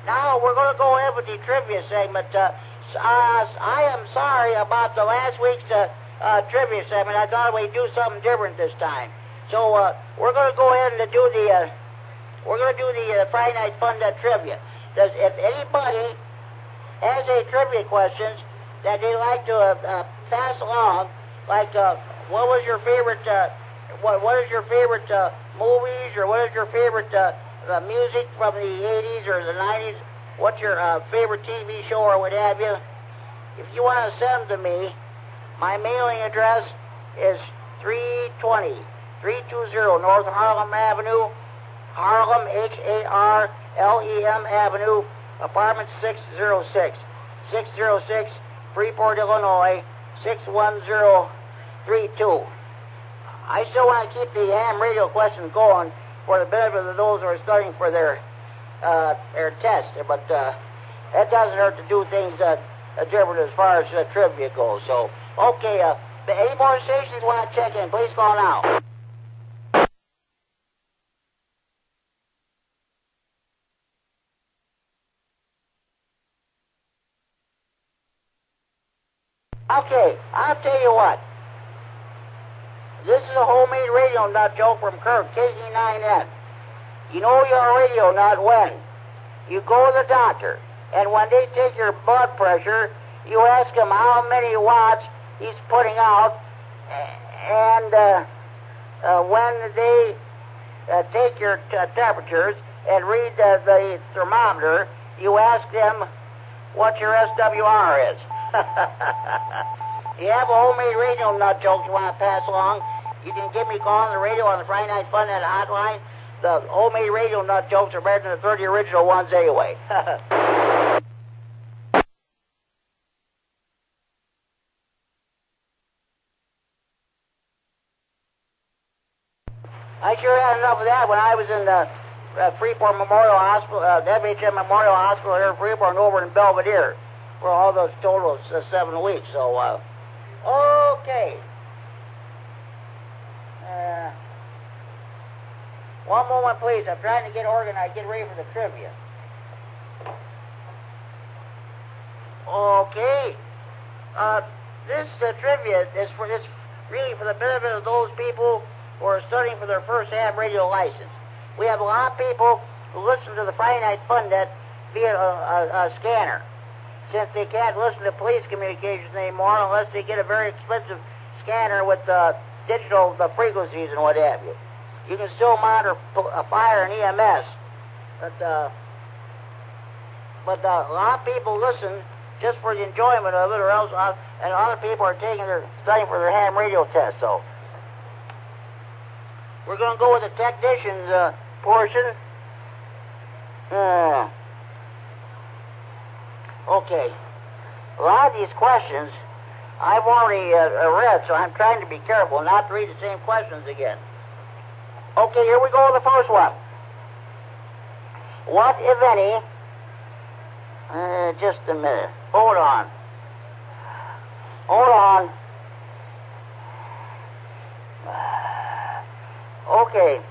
Now we're going to go ahead with the trivia segment. I am sorry about the last week's trivia segment. I thought we'd do something different this time. So we're going to go ahead and do the Friday Night Fun trivia. If anybody has any trivia questions that they'd like to pass along, like what was your favorite? What is your favorite movies, or what is your favorite music from the 80s or the 90s? What's your favorite TV show or what have you? If you want to send them to me, my mailing address is 320 North Harlem Avenue, Harlem, Harlem Avenue, apartment 606, Freeport, Illinois, 61032. I still want to keep the ham radio questions going for the benefit of those who are studying for their test, but that doesn't hurt to do things different as far as trivia goes. So, okay, any more stations want to check in, please call now. Okay, I'll tell you what. This is a homemade radio nut joke from Kirk, KZ9N. You know your radio nut when you go to the doctor, and when they take your blood pressure, you ask him how many watts he's putting out, and when they take your temperatures and read the thermometer, you ask them what your SWR is. You have a homemade radio nut joke you want to pass along, you can give me a call on the radio on the Friday Night Fun Net hotline. The homemade radio nut jokes are better than the 30 original ones anyway. I sure had enough of that when I was in the Freeport Memorial Hospital, FHM Memorial Hospital here in Freeport and over in Belvedere for all those total 7 weeks. So, okay. One moment, please. I'm trying to get organized, get ready for the trivia. Okay. This trivia is really for the benefit of those people who are studying for their first ham radio license. We have a lot of people who listen to the Friday Night Fun Net via a scanner, since they can't listen to police communications anymore unless they get a very expensive scanner with digital frequencies and what have you. You can still monitor fire and EMS, but a lot of people listen just for the enjoyment of it, or else, and other people are studying for their ham radio test. So we're going to go with the technician's portion. Okay. A lot of these questions I've already read, so I'm trying to be careful not to read the same questions again. Okay, here we go with the first one. What, if any... just a minute. Hold on. Okay.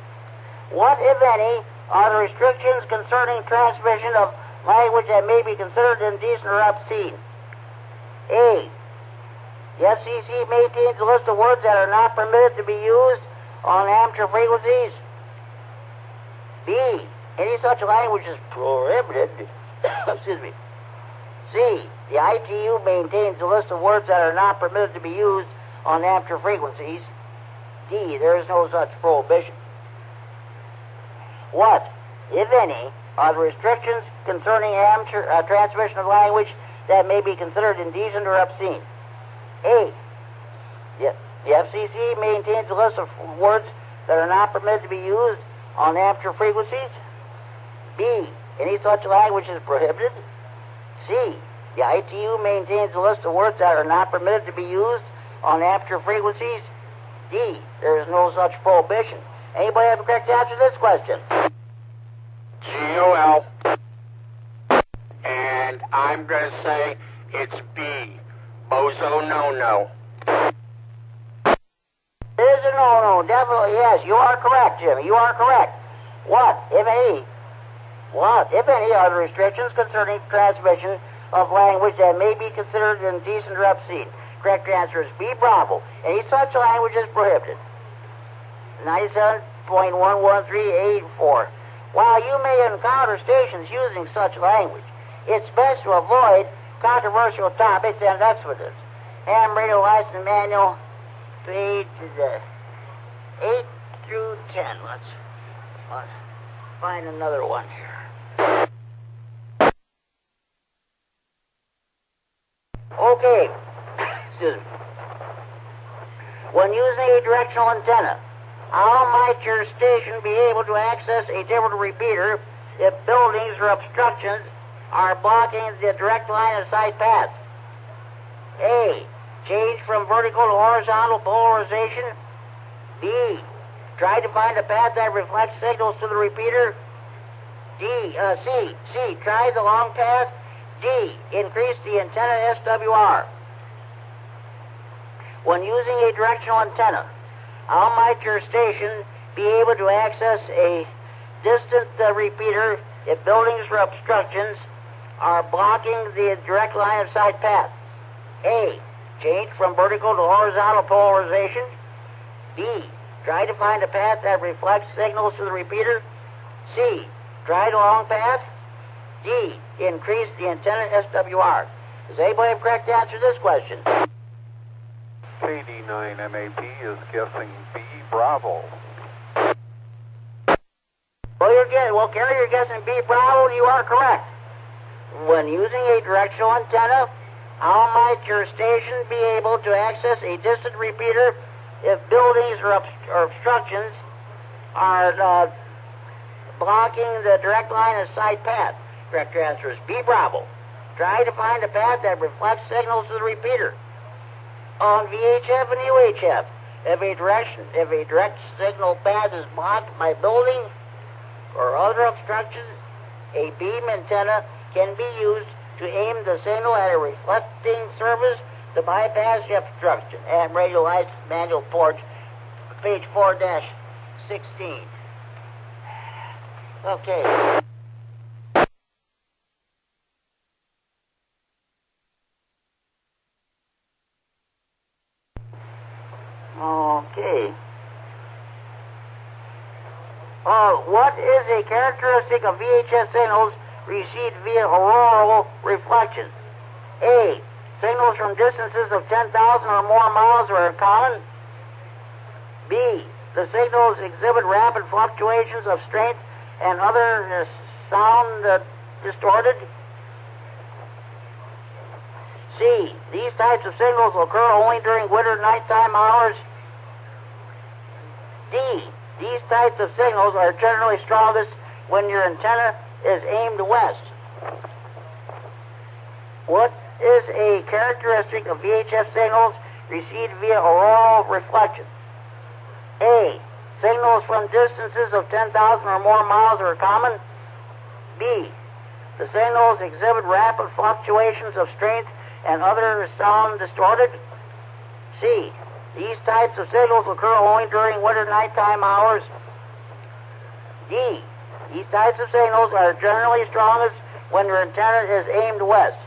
What, if any, are the restrictions concerning transmission of language that may be considered indecent or obscene? A. The FCC maintains a list of words that are not permitted to be used on amateur frequencies. B. Any such language is prohibited. Excuse me. C. The ITU maintains a list of words that are not permitted to be used on amateur frequencies. D. There is no such prohibition. What, if any, are the restrictions concerning amateur transmission of language that may be considered indecent or obscene? A. The FCC maintains a list of words that are not permitted to be used on amateur frequencies. B. Any such language is prohibited. C. The ITU maintains a list of words that are not permitted to be used on amateur frequencies. D. There is no such prohibition. Anybody have a correct answer to this question? GOL. And I'm going to say it's B. Bozo no-no. It is a no-no. Definitely, yes. You are correct, Jimmy. You are correct. What, if any, are the restrictions concerning transmission of language that may be considered indecent or obscene? Correct answer is B. Bravo. Any such language is prohibited. 97.11384. While you may encounter stations using such language, it's best to avoid controversial topics and expletives. Ham radio license manual 8 through 10. Let's find another one here. Okay. Excuse me. When using a directional antenna, how might your station be able to access a different repeater if buildings or obstructions are blocking the direct line of sight path? A. Change from vertical to horizontal polarization. B. Try to find a path that reflects signals to the repeater. C. Try the long path. D. Increase the antenna SWR. When using a directional antenna, how might your station be able to access a distant repeater if buildings or obstructions are blocking the direct line of sight path? A. Change from vertical to horizontal polarization. B. Try to find a path that reflects signals to the repeater. C. Try the long path. D. Increase the antenna SWR. Does anybody have a correct answer to this question? KD9MAP is guessing B. Bravo. Well, Gary, you're guessing B. Bravo, and you are correct. When using a directional antenna, How might your station be able to access a distant repeater if buildings or obstructions are blocking the direct line of sight path? Correct answer is B, Bravo. Try to find a path that reflects signals to the repeater. On VHF and UHF, if a direct signal path is blocked by building or other obstructions, a beam antenna can be used to aim the signal at a reflecting surface to bypass the obstruction. And radio lights manual port, page 4-16. Okay. Okay. What is a characteristic of VHF signals received via auroral reflection? A. Signals from distances of 10,000 or more miles are common. B. The signals exhibit rapid fluctuations of strength and other sound distorted. C. These types of signals occur only during winter nighttime hours. D. These types of signals are generally strongest when your antenna is aimed west. What is a characteristic of VHF signals received via auroral reflection? A. Signals from distances of 10,000 or more miles are common. B. The signals exhibit rapid fluctuations of strength and other sound distorted. C. These types of signals occur only during winter nighttime hours. D. These types of signals are generally strongest when your antenna is aimed west.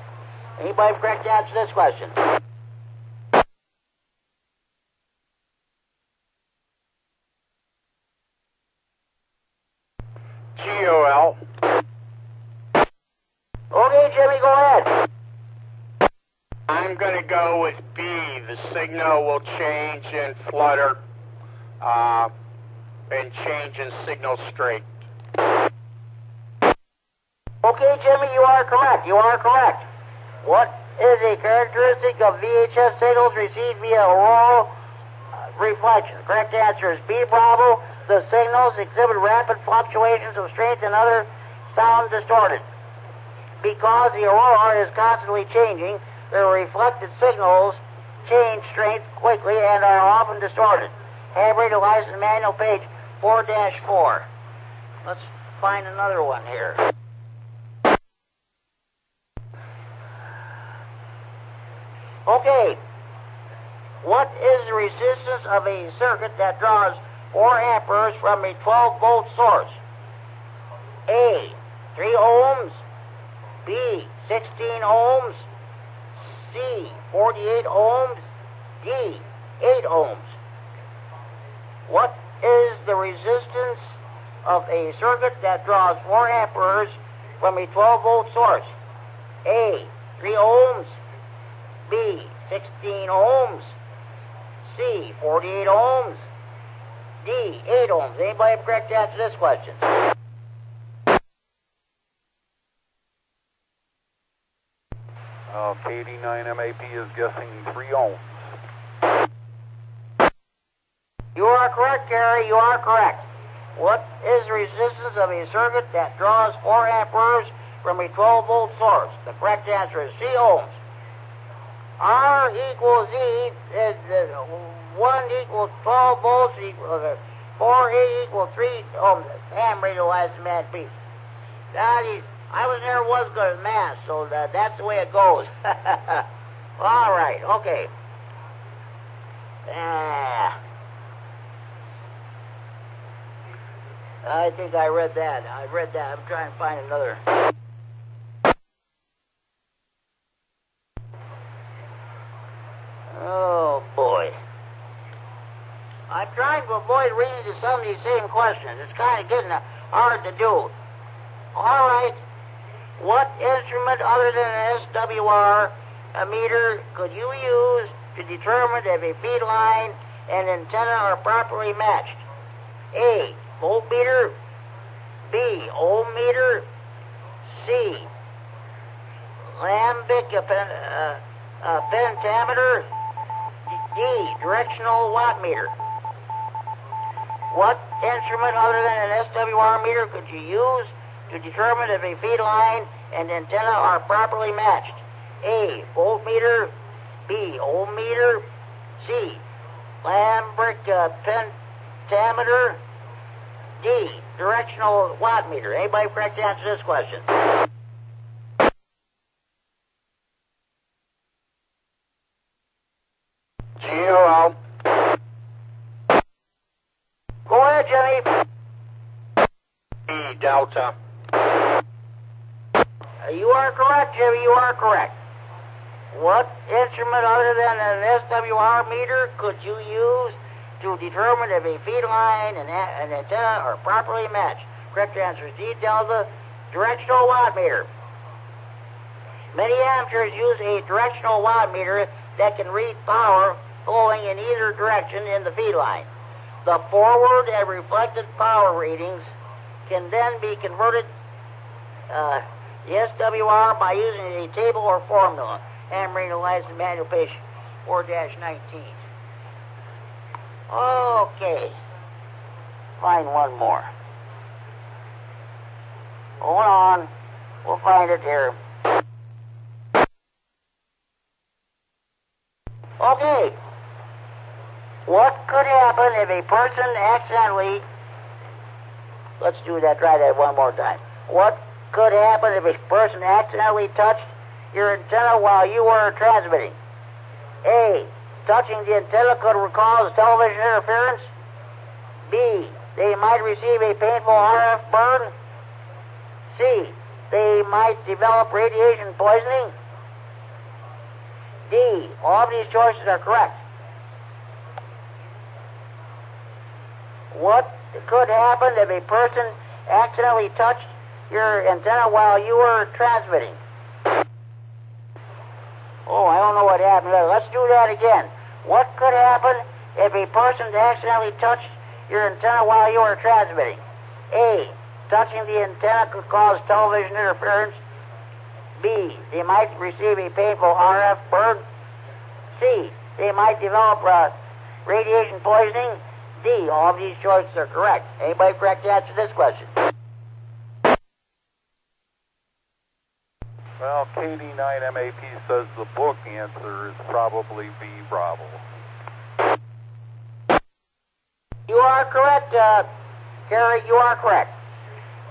Anybody correct to answer this question? GOL. Okay, Jimmy, go ahead. I'm going to go with B. The signal will change in flutter and change in signal strength. Okay, Jimmy, you are correct. You are correct. What is a characteristic of VHF signals received via auroral reflection? The correct answer is B, Bravo. The signals exhibit rapid fluctuations of strength and other sound distorted. Because the aurora is constantly changing, the reflected signals change strength quickly and are often distorted. Have radio license manual page 4-4. Let's find another one here. Okay. What is the resistance of a circuit that draws 4 amperes from a 12-volt source? A. 3 ohms. B. 16 ohms. C. 48 ohms. D. 8 ohms. What is the resistance of a circuit that draws 4 amperes from a 12-volt source? A. 3 ohms. B. 16 ohms. C. 48 ohms. D. 8 ohms. Anybody have correct answer to this question? KD9MAP is guessing 3 ohms. You are correct, Gary. You are correct. What is the resistance of a circuit that draws 4 amperes from a 12-volt source? The correct answer is C ohms. R equals E is 1 equals 12 volts equals 4A equals 3 ohms. Ham radio license man piece. I was good at math, so that's the way it goes. All right, okay. I think I read that. I'm trying to find another. Oh, boy. I'm trying to avoid reading some of these same questions. It's kind of getting hard to do. All right. What instrument other than an SWR meter could you use to determine if a feed line and antenna are properly matched? A. Voltmeter. B. Ohm meter. C. Lambic pentameter. D, directional watt meter. What instrument other than an SWR meter could you use to determine if a feed line and antenna are properly matched? A, voltmeter. B, ohm meter. C, Lambrick pentameter. D, directional watt meter. Anybody correct to answer this question? Zero. Go ahead, Jimmy. E, Delta. You are correct, Jimmy. You are correct. What instrument other than an SWR meter could you use to determine if a feed line and an antenna are properly matched? Correct answer is D, Delta, directional watt meter. Many amateurs use a directional watt meter that can read power flowing in either direction in the feed line. The forward and reflected power readings can then be converted the SWR by using a table or formula. Hammer license manual page 4-19. Okay. Find one more. Hold on. We'll find it here. Okay. What could happen if a person accidentally... Let's do that, try that one more time. What could happen if a person accidentally touched your antenna while you were transmitting? A, touching the antenna could cause television interference. B, they might receive a painful RF burn. C, they might develop radiation poisoning. D, all of these choices are correct. What could happen if a person accidentally touched your antenna while you were transmitting? Oh, I don't know what happened there. Let's do that again. What could happen if a person accidentally touched your antenna while you were transmitting? A, touching the antenna could cause television interference. B, they might receive a painful RF burn. C, they might develop radiation poisoning. D, all of these choices are correct. Anybody correct to answer this question? Well, KD9MAP says the book answer is probably B, Bravo. You are correct, Gary, you are correct.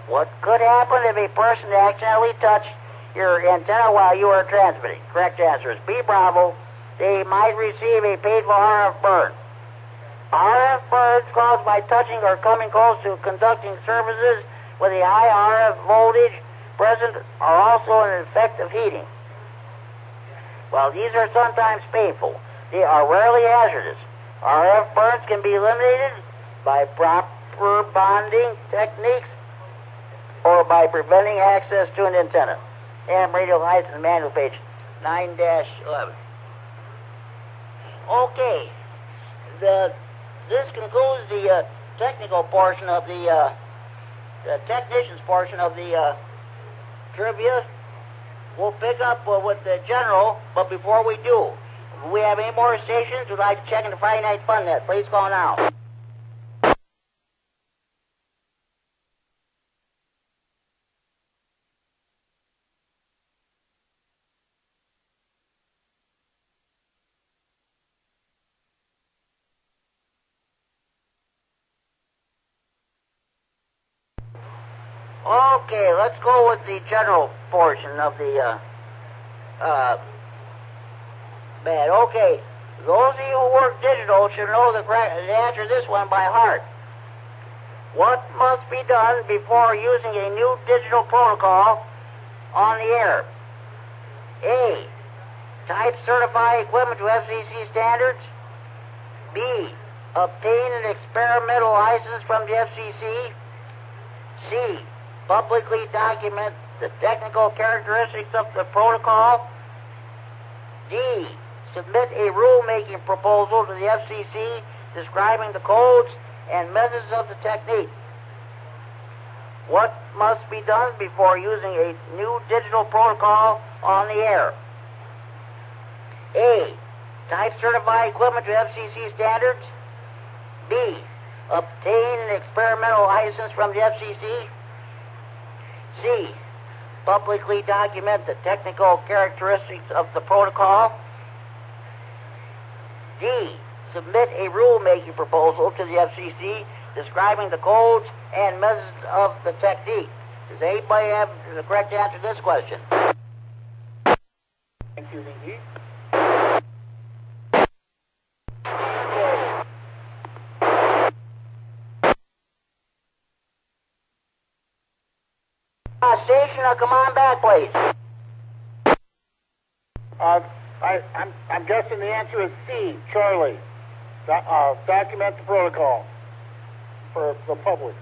What could happen if a person accidentally touched your antenna while you were transmitting? Correct answer is B, Bravo. They might receive a painful RF burn. RF burns caused by touching or coming close to conducting surfaces with a high RF voltage present are also an effect of heating. While these are sometimes painful, they are rarely hazardous. RF burns can be eliminated by proper bonding techniques or by preventing access to an antenna. AM radio license manual page 9-11. Okay. This concludes the technical portion of the technician's portion of the trivia. We'll pick up with the general, but before we do, if we have any more stations who'd like to check in the Friday Night Fun Net, please call now. Okay, let's go with the general portion of the bad. Okay, those of you who work digital should know the answer to this one by heart. What must be done before using a new digital protocol on the air? A, type certify equipment to FCC standards. B, obtain an experimental license from the FCC. C, publicly document the technical characteristics of the protocol. D, submit a rulemaking proposal to the FCC describing the codes and methods of the technique. What must be done before using a new digital protocol on the air? A, type certified equipment to FCC standards. B, obtain an experimental license from the FCC. C, publicly document the technical characteristics of the protocol. D, submit a rulemaking proposal to the FCC describing the codes and methods of the technique. Does anybody have the correct answer to this question? Thank you, VE. Station, come on back, please. I'm guessing the answer is C, Charlie. Document the protocol for the public.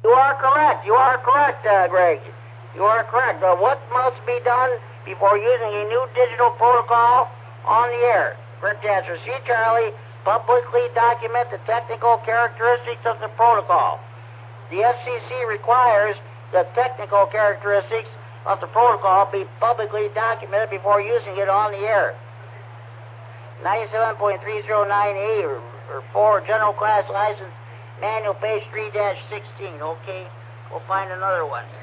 You are correct. You are correct, Greg. You are correct. What must be done before using a new digital protocol on the air? Correct answer, C, Charlie. Publicly document the technical characteristics of the protocol. The FCC requires the technical characteristics of the protocol be publicly documented before using it on the air. 97.309A or 4 General Class License Manual, page 3-16. Okay, we'll find another one here.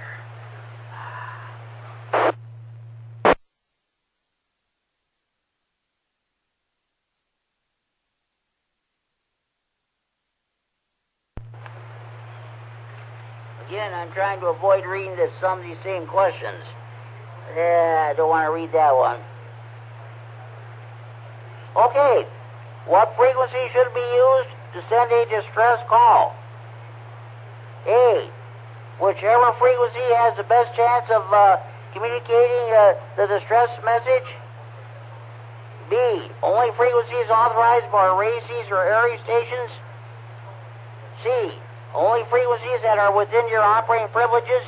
Again, I'm trying to avoid reading some of these same questions. I don't want to read that one. Okay, what frequency should be used to send a distress call? A, whichever frequency has the best chance of communicating the distress message. B, only frequencies authorized by RACES or area stations. C, only frequencies that are within your operating privileges.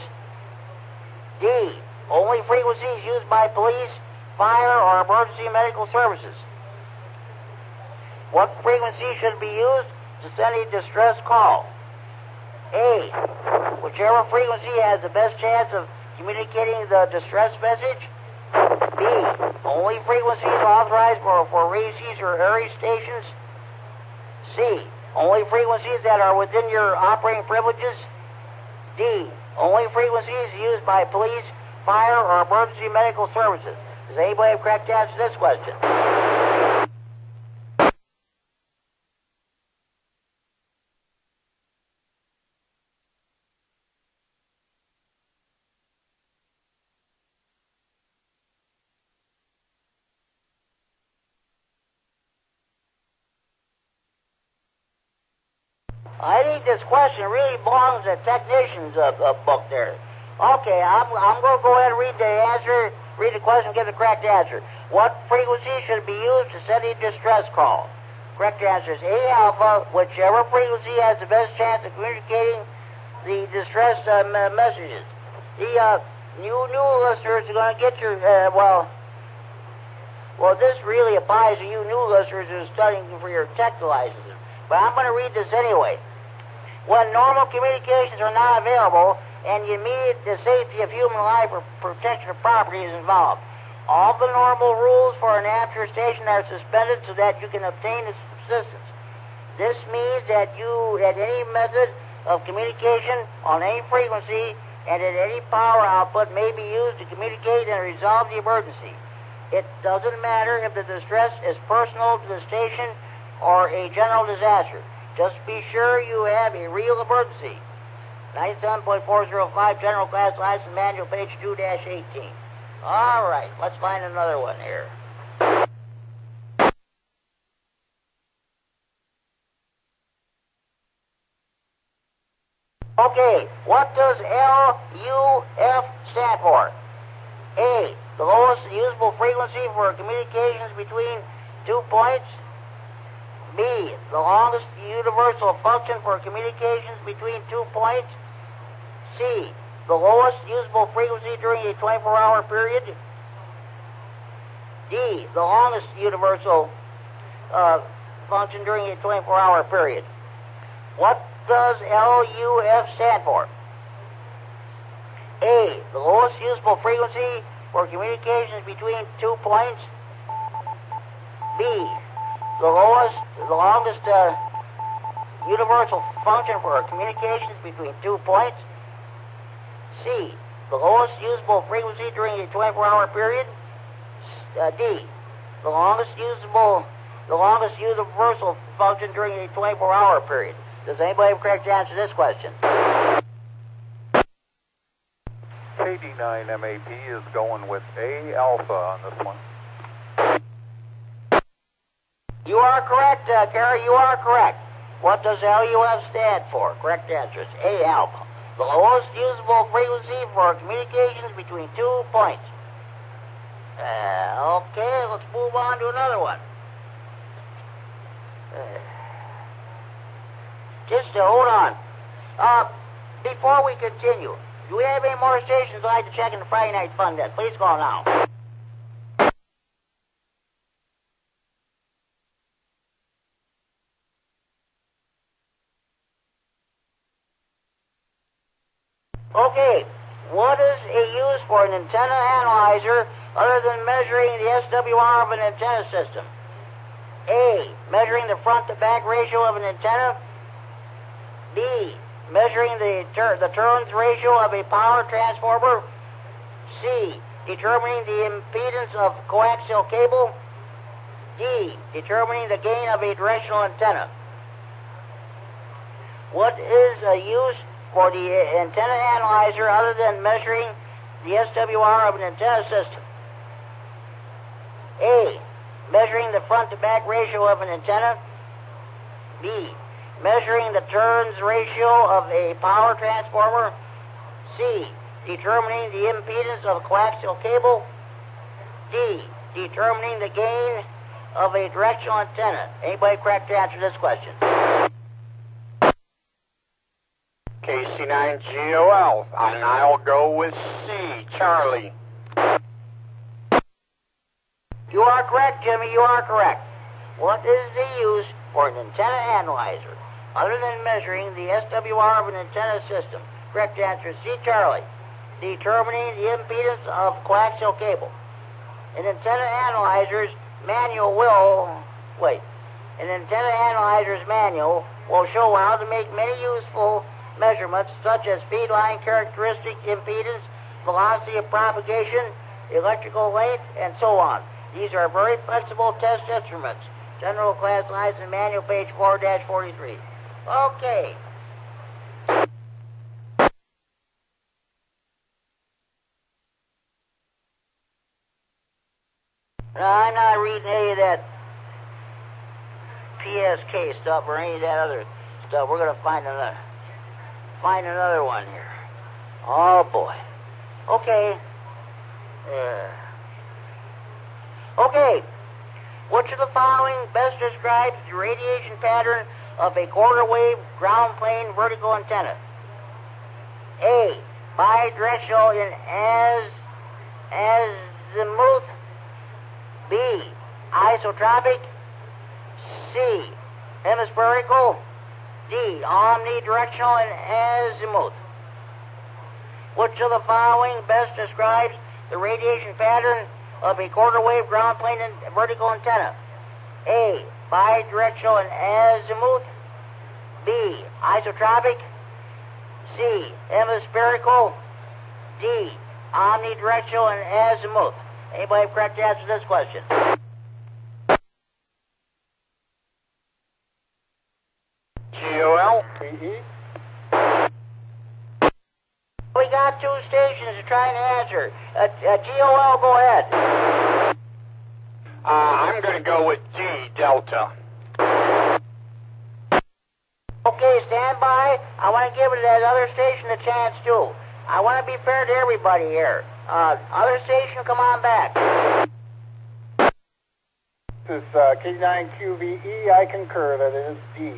D, only frequencies used by police, fire, or emergency medical services. What frequency should be used to send a distress call? A, whichever frequency has the best chance of communicating the distress message. B, only frequencies authorized for RACES or area stations. C, only frequencies that are within your operating privileges. D, only frequencies used by police, fire, or emergency medical services. Does anybody have correct answer to this question? I think this question really belongs to the technician's book there. Okay, I'm going to go ahead and read the answer, read the question, give the correct answer. What frequency should be used to send a distress call? Correct answer is A, alpha, whichever frequency has the best chance of communicating the distress messages. The new listeners are going to get your, well, this really applies to you new listeners who are studying for your tech licenses. But I'm going to read this anyway. When normal communications are not available and the immediate safety of human life or protection of property is involved, all the normal rules for an amateur station are suspended so that you can obtain assistance. This means that you, at any method of communication on any frequency and at any power output, may be used to communicate and resolve the emergency. It doesn't matter if the distress is personal to the station or a general disaster. Just be sure you have a real emergency. 97.405 General Class License Manual, page 2-18. All right, let's find another one here. Okay, what does LUF stand for? A, the lowest usable frequency for communications between 2 points. B, the longest universal function for communications between 2 points. C, the lowest usable frequency during a 24-hour period. D, the longest universal function during a 24-hour period. What does LUF stand for? A, the lowest usable frequency for communications between 2 points? B, the longest universal function for communications between 2 points? C, the lowest usable frequency during a 24-hour period? D, the longest universal function during a 24-hour period. Does anybody have a correct answer to this question? KD9MAP is going with A alpha on this one. You are correct, Gary. You are correct. What does LUF stand for? Correct answer is A alpha. The lowest usable frequency for communications between 2 points. Okay, let's move on to another one. Just hold on. Before we continue, do we have any more stations I'd like to check in the Friday Night Fun Net? Please call now. Okay, what is a use for an antenna analyzer other than measuring the SWR of an antenna system? A, measuring the front-to-back ratio of an antenna. B, measuring the turns ratio of a power transformer. C, determining the impedance of coaxial cable. D, determining the gain of a directional antenna. What is a use for the antenna analyzer other than measuring the SWR of an antenna system? A, measuring the front-to-back ratio of an antenna. B, measuring the turns ratio of a power transformer. C, determining the impedance of a coaxial cable. D, determining the gain of a directional antenna. Anybody correct to answer this question? KC9GOL, and I'll go with C, Charlie. You are correct, Jimmy. You are correct. What is the use for an antenna analyzer other than measuring the SWR of an antenna system? Correct answer is C, Charlie. Determining the impedance of coaxial cable. An antenna analyzer's manual will show how to make many useful measurements such as feed line characteristic, impedance, velocity of propagation, electrical length, and so on. These are very flexible test instruments. General Class License Manual, page 4-43. Okay. No, I'm not reading any of that PSK stuff or any of that other stuff. We're going to find another one here. Oh, boy. Okay. Okay. Which of the following best describes the radiation pattern of a quarter wave ground plane vertical antenna? A, bidirectional in azimuth. B, isotropic. C, hemispherical. D, omnidirectional in azimuth. Which of the following best describes the radiation pattern of a quarter wave ground plane vertical antenna? A, bidirectional in azimuth. B, isotropic. C, hemispherical. D, omnidirectional in azimuth. Anybody have correct answer to this question? GOL. We got two stations trying to answer. GOL, go ahead. I'm going to go with G, Delta. Okay, stand by. I want to give that other station a chance, too. I want to be fair to everybody here. Other station, come on back. This is K9QVE. I concur that it is D.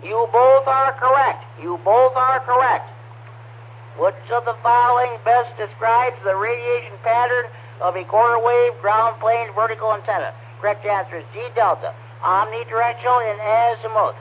You both are correct. You both are correct. Which of the following best describes the radiation pattern of a quarter wave ground plane vertical antenna? Correct answer is D, Delta. Omnidirectional in azimuth.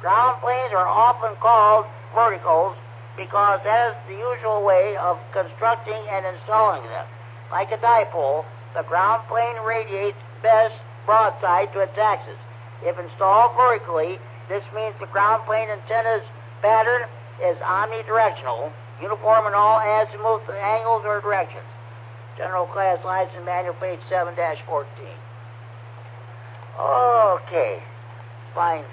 Ground planes are often called verticals because that is the usual way of constructing and installing them. Like a dipole, the ground plane radiates best broadside to its axis. If installed vertically, this means the ground plane antenna's pattern is omnidirectional, uniform in all azimuth angles or directions. General Class License Manual, page 7-14. Okay, fine.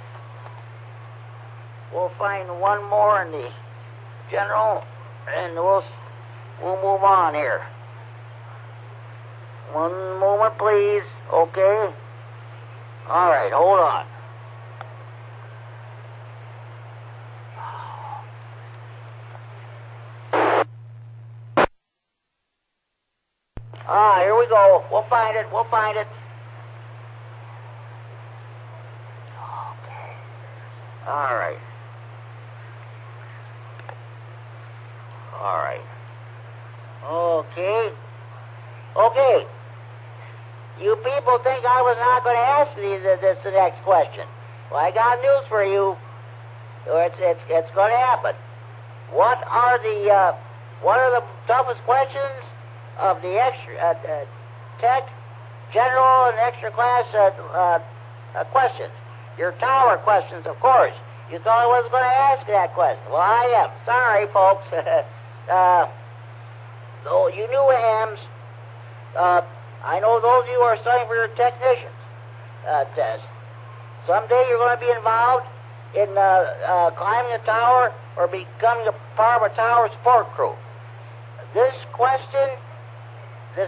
We'll find one more in the general, and we'll move on here. One moment, please. Okay. All right, hold on. Here we go. We'll find it. We'll find it. Okay. All right. All right. Okay. Okay. You people think I was not going to ask this the next question. Well, I got news for you. It's going to happen. What are the toughest questions of the extra tech, general, and extra class questions? Your tower questions, of course. You thought I wasn't going to ask that question. Well, I am. Sorry, folks. You new hams. I know those of you who are studying for your technicians test. Someday you're going to be involved in climbing a tower or becoming a part of a tower support crew. This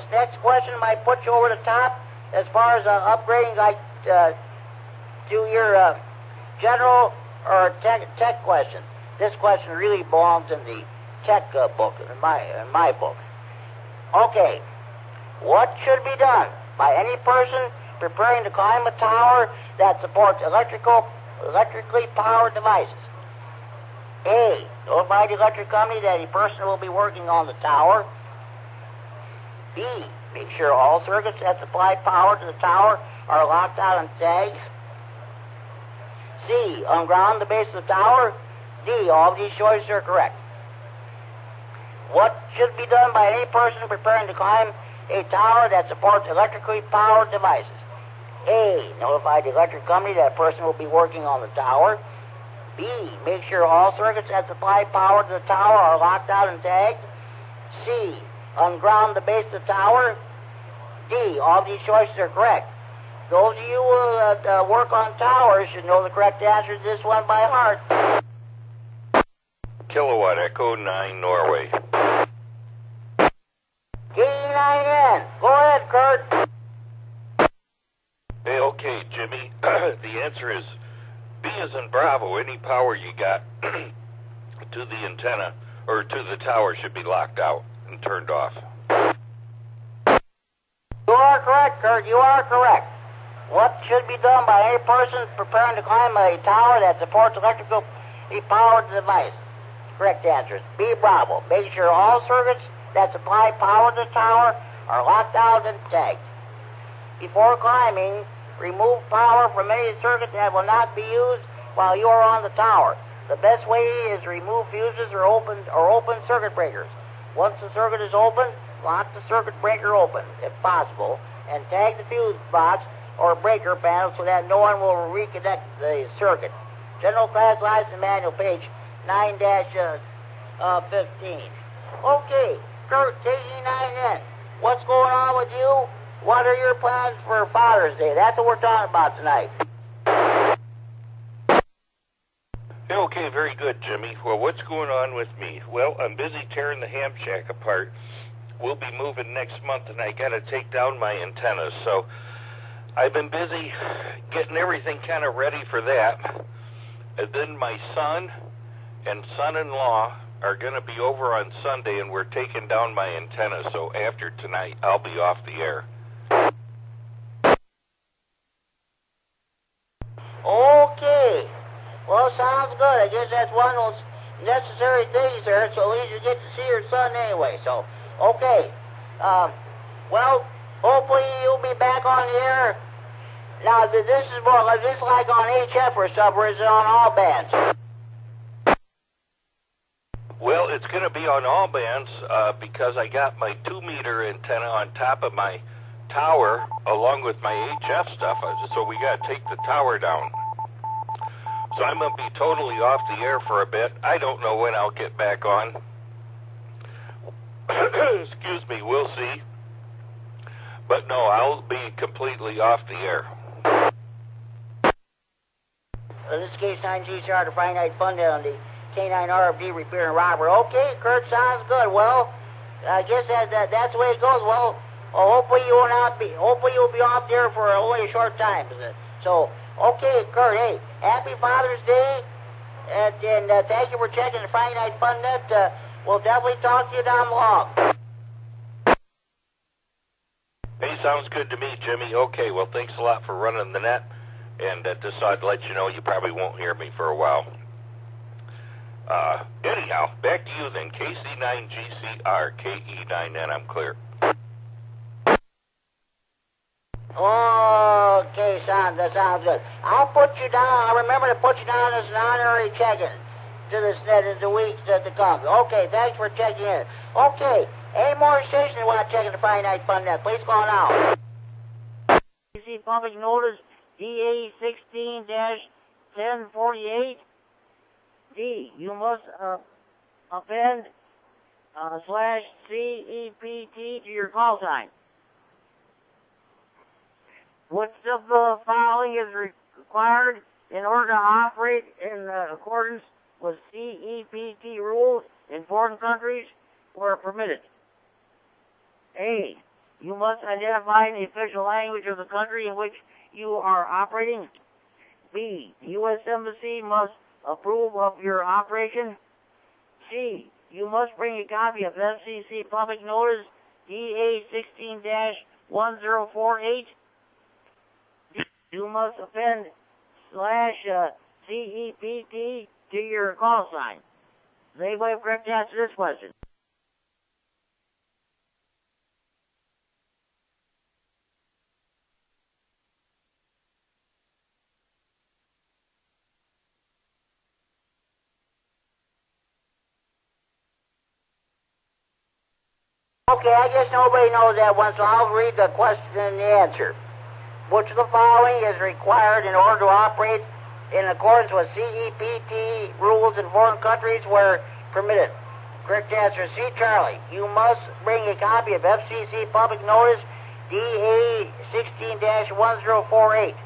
next question might put you over the top as far as upgrading, like to your general or tech question. This question really belongs in the tech book, in my book. Okay. What should be done by any person preparing to climb a tower that supports electrically powered devices? A. Notify the electric company that a person will be working on the tower. B. Make sure all circuits that supply power to the tower are locked out and tagged. C. Unground the base of the tower. D. All of these choices are correct. What should be done by any person preparing to climb a tower that supports electrically powered devices? A. Notify the electric company that a person will be working on the tower. B. Make sure all circuits that supply power to the tower are locked out and tagged. C. Unground the base of the tower. D. All of these choices are correct. Those of you who work on towers should know the correct answer to this one by heart. Kilowatt Echo 9 Norway. K9N. Go ahead, Kurt. Hey, okay, Jimmy. The answer is B as in Bravo. Any power you got to the antenna or to the tower should be locked out and turned off. You are correct, Kurt. You are correct. What should be done by any person preparing to climb a tower that supports electrically powered device? Correct answer is B, Bravo. Make sure all circuits that supply power to the tower are locked out and tagged. Before climbing, remove power from any circuit that will not be used while you are on the tower. The best way is to remove fuses or open circuit breakers. Once the circuit is open, lock the circuit breaker open, if possible, and tag the fuse box or breaker panel so that no one will reconnect the circuit. General Class License Manual, page 9-15. Okay, Kurt, KE9N, what's going on with you? What are your plans for Father's Day? That's what we're talking about tonight. Okay, very good, Jimmy. Well, what's going on with me? Well, I'm busy tearing the ham shack apart. We'll be moving next month, and I got to take down my antennas. So I've been busy getting everything kind of ready for that. And then my son and son-in-law are going to be over on Sunday, and we're taking down my antenna. So after tonight, I'll be off the air. Okay. Well, sounds good. I guess that's one of those necessary things there, so at least you get to see your son anyway. So, okay. Well, hopefully you'll be back on the air. Now, this is more like this, like on HF or something, or is it on all bands? Well, it's going to be on all bands because I got my 2-meter antenna on top of my tower along with my HF stuff, so we got to take the tower down. So I'm going to be totally off the air for a bit. I don't know when I'll get back on. Excuse me, we'll see. But no, I'll be completely off the air. This is K9 GCR, the Friday Night Fun on the K9 RFD repair and robbery. Okay, Kurt, sounds good. Well, I guess that's the way it goes. Well, hopefully you will not be. Hopefully you'll be off there for only a short time. So, okay, Kurt. Hey, happy Father's Day, and thank you for checking the Friday Night Fun Net. We'll definitely talk to you down the line. Hey, sounds good to me, Jimmy. Okay, well, thanks a lot for running the net. And just thought I'd let you know you probably won't hear me for a while. Anyhow, back to you then. KC9GCR, KE9N, I'm clear. Okay, that sounds good. I'll put you down. I'll remember to put you down as an honorary check-in to the weeks to come. Okay, thanks for checking in. Okay, any more stations you want to check in the Friday Night Fun Net, please call now. PC Public Notice DA 16-1048. D. You must append /CEPT to your call sign. Which of the following is required in order to operate in accordance with CEPT rules in foreign countries where permitted? A. You must identify the official language of the country in which you are operating. B. The U.S. Embassy must approve of your operation. C. You must bring a copy of FCC Public Notice DA 16-1048. D. You must append /CEPT to your call sign. Does anybody have correct answer to this question? Okay, I guess nobody knows that one, so I'll read the question and the answer. Which of the following is required in order to operate in accordance with CEPT rules in foreign countries where permitted? Correct answer, C, Charlie. You must bring a copy of FCC Public Notice DA 16-1048.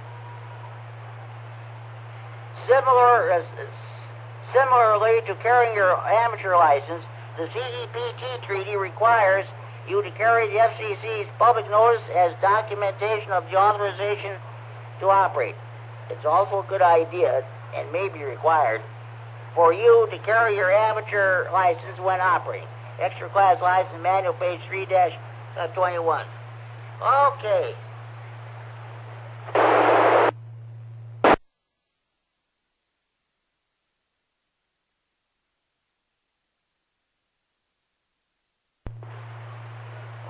Similarly to carrying your amateur license, the CEPT treaty requires you to carry the FCC's public notice as documentation of the authorization to operate. It's also a good idea, and may be required, for you to carry your amateur license when operating. Extra class license manual, page 3-21. Okay.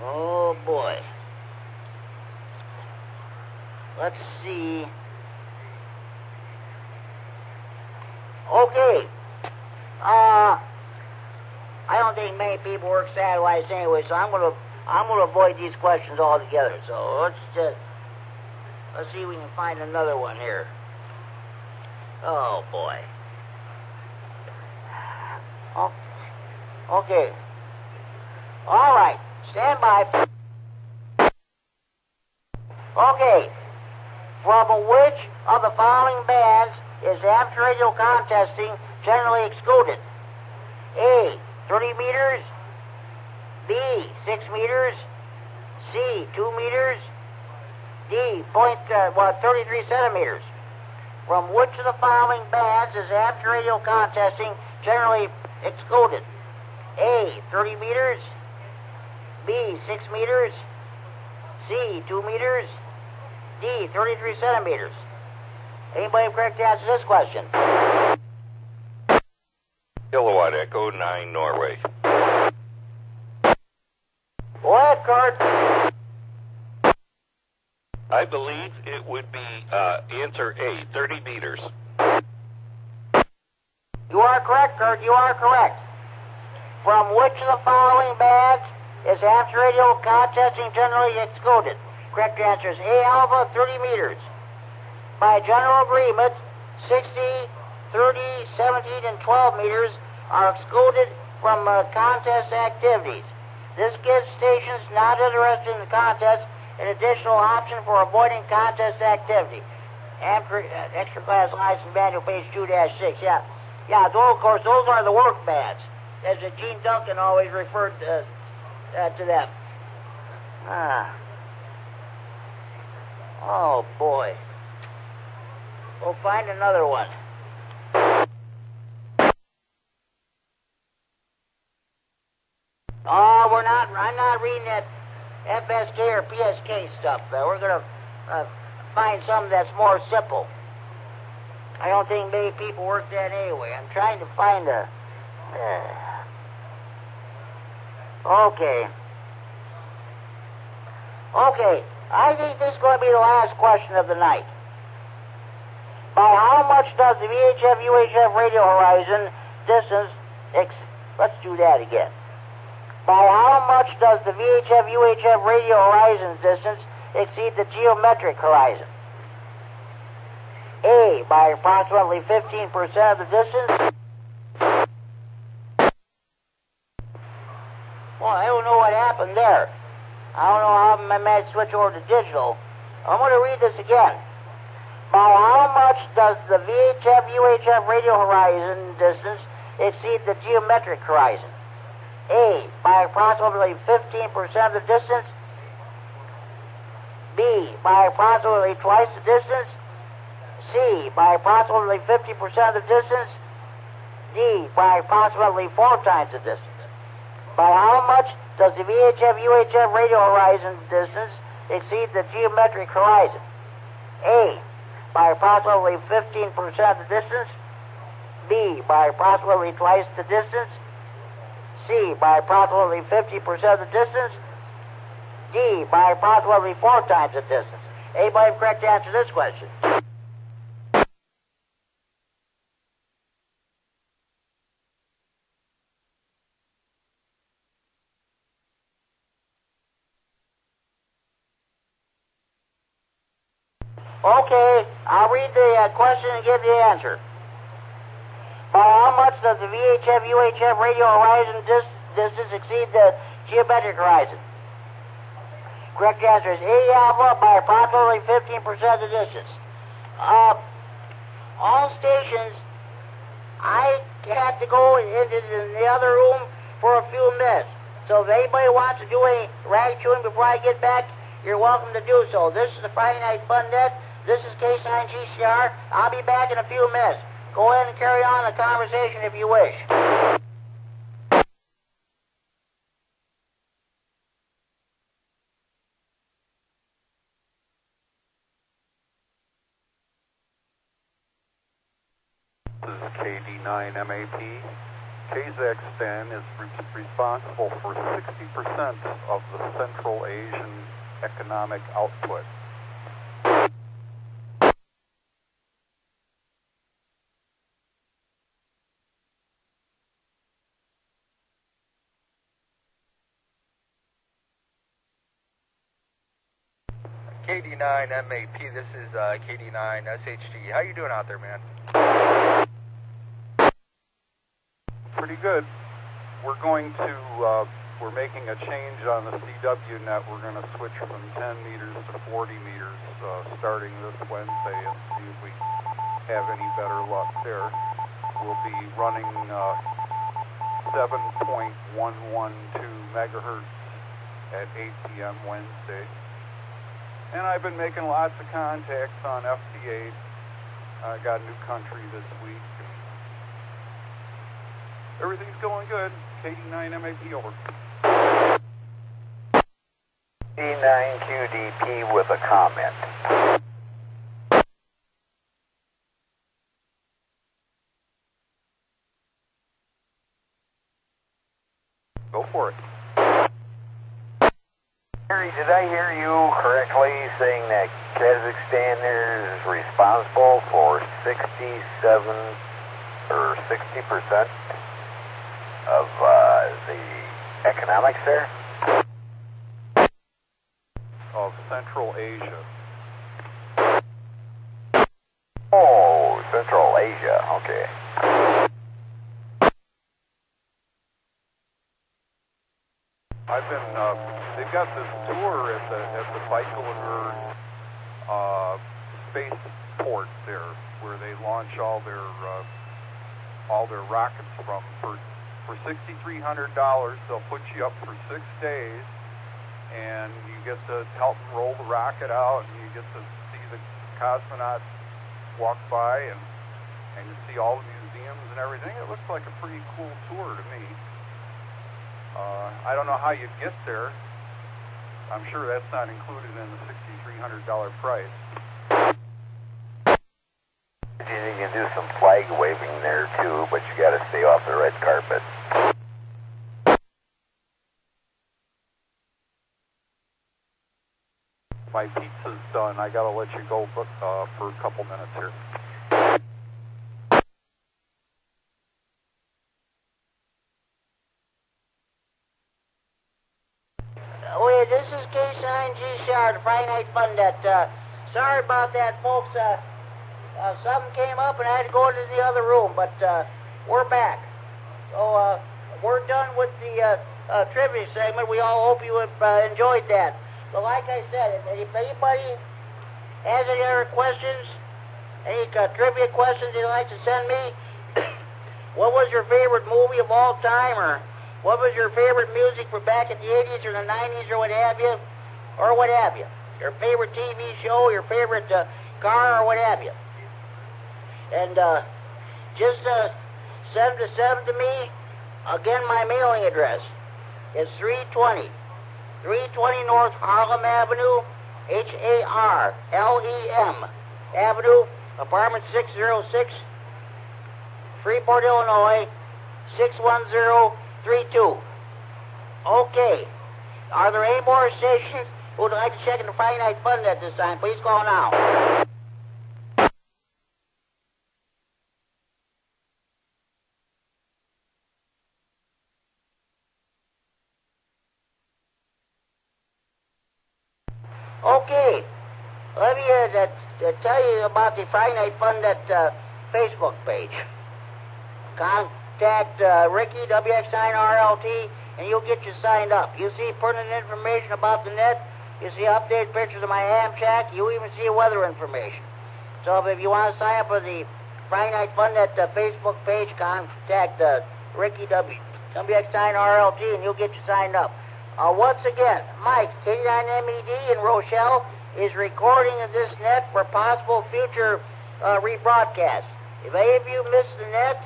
Oh boy. Let's see. Okay. I don't think many people work satellites anyway, so I'm gonna avoid these questions altogether. So let's see if we can find another one here. Oh boy. Oh, okay. All right. Stand by. Okay. From which of the following bands is amateur radio contesting generally excluded? A. 30 meters. B. 6 meters. C. 2 meters. D. 33 centimeters. From which of the following bands is amateur radio contesting generally excluded? A. 30 meters. B. 6 meters. C. 2 meters. D. 33 centimeters. Anybody have correct answer to this question? Kilowatt Echo 9 Norway. Go ahead, Kurt. I believe it would be answer A, 30 meters. You are correct, Kurt. You are correct. from which of the following bands is amateur radio contesting generally excluded? Correct answer is A alpha, 30 meters. By general agreement, 60, 30, 17, and 12 meters are excluded from contest activities. This gives stations not interested in the contest an additional option for avoiding contest activity. Extra class license manual, page 2-6. Yeah, those, of course, those are the work bands, as Gene Duncan always referred to them. Oh boy. We'll find another one. Oh, I'm not reading that FSK or PSK stuff. We're going to find something that's more simple. I don't think many people work that anyway. I'm trying to find a... Okay. I think this is going to be the last question of the night. By how much does the VHF-UHF radio horizon distance... Let's do that again. By how much does the VHF-UHF radio horizon distance exceed the geometric horizon? A, by approximately 15% of the distance. Well, I don't know what happened there. I don't know how I managed to switch over to digital. I'm going to read this again. By how much does the VHF-UHF radio horizon distance exceed the geometric horizon? A, by approximately 15% of the distance. B, by approximately twice the distance. C, by approximately 50% of the distance. D, by approximately 4 times the distance. By how much does the VHF-UHF radio horizon distance exceed the geometric horizon? A, by approximately 15% of the distance. B, by approximately twice the distance. C, by approximately 50% of the distance. D, by approximately 4 times the distance. Anybody correct to answer this question? Okay, I'll read the question and give the answer. By how much does the VHF-UHF radio horizon distance exceed the geometric horizon? Correct answer is A alpha, by approximately 15% of the distance. All stations, I have to go into the other room for a few minutes. So if anybody wants to do any rag chewing before I get back, you're welcome to do so. This is the Friday Night Fun Net. This is K9GCR. I'll be back in a few minutes. Go ahead and carry on the conversation if you wish. This is KD9MAP. Kazakhstan is responsible for 60% of the Central Asian economic output. KD9MAP, this is KD9SHG. How you doing out there, man? Pretty good. We're going to, we're making a change on the CW net. We're going to switch from 10 meters to 40 meters starting this Wednesday and see if we have any better luck there. We'll be running 7.112 megahertz at 8 p.m. Wednesday. And I've been making lots of contacts on FT8. I got New Country this week. Everything's going good. KD9MAP over. D9QDP with a comment. Go for it. Harry, did I hear you correctly saying that Kazakhstan is responsible for 67 or 60% of the economics there? Of Central Asia. Oh, Central Asia. Okay. I've been. They've got this tour at the Baikonur spaceport there, where they launch all their rockets from. For $6,300, they'll put you up for 6 days, and you get to help roll the rocket out, and you get to see the cosmonauts walk by, and you see all the museums and everything. It looks like a pretty cool tour to me. I don't know how you get there. I'm sure that's not included in the $6,300 price. You can do some flag waving there too, but you got to stay off the red carpet. My pizza's done. I gotta let you go for a couple minutes here. Wait, this is K9G Shard, the Friday Night Fun Net. Sorry about that, folks. Something came up and I had to go into the other room, but we're back. So we're done with the trivia segment. We all hope you have enjoyed that. But like I said, if anybody has any other questions, any trivia questions you'd like to send me, what was your favorite movie of all time, or what was your favorite music for back in the 80s or the 90s or what have you, your favorite TV show, your favorite car or what have you. And just send to me. Again, my mailing address is 320 North Harlem Avenue, Harlem Avenue, apartment 606, Freeport, Illinois, 61032. Okay. Are there any more stations who would like to check in the Friday Night Fun at this time? Please call now. Okay, let me tell you about the Friday Night Fun Net Facebook page. Contact Ricky, WX9RLT, and you'll get you signed up. You see pertinent information about the net. You see updated pictures of my ham shack. You even see weather information. So if you want to sign up for the Friday Night Fun Net Facebook page, contact Ricky, WX9RLT, and you'll get you signed up. Once again, Mike, K9MED in Rochelle, is recording this net for possible future rebroadcasts. If any of you miss the net,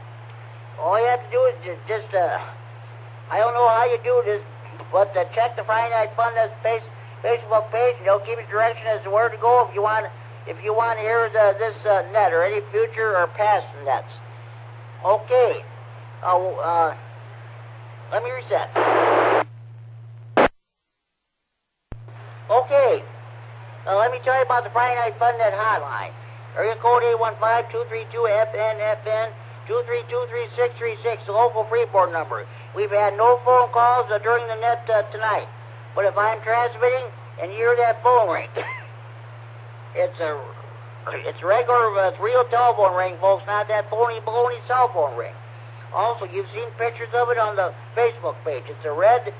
all you have to do is just I don't know how you do this, but check the Friday Night Fun Net Facebook page, and they'll give you direction as to where to go if you want to hear this net or any future or past nets. Okay. Let me reset. Okay, let me tell you about the Friday Night Fun Net hotline. Area code 815-232-FN, 232-3636, the local Freeport number. We've had no phone calls during the net tonight. But if I'm transmitting and you hear that phone ring, it's regular, it's real telephone ring, folks, not that phony baloney cell phone ring. Also, you've seen pictures of it on the Facebook page. It's a red,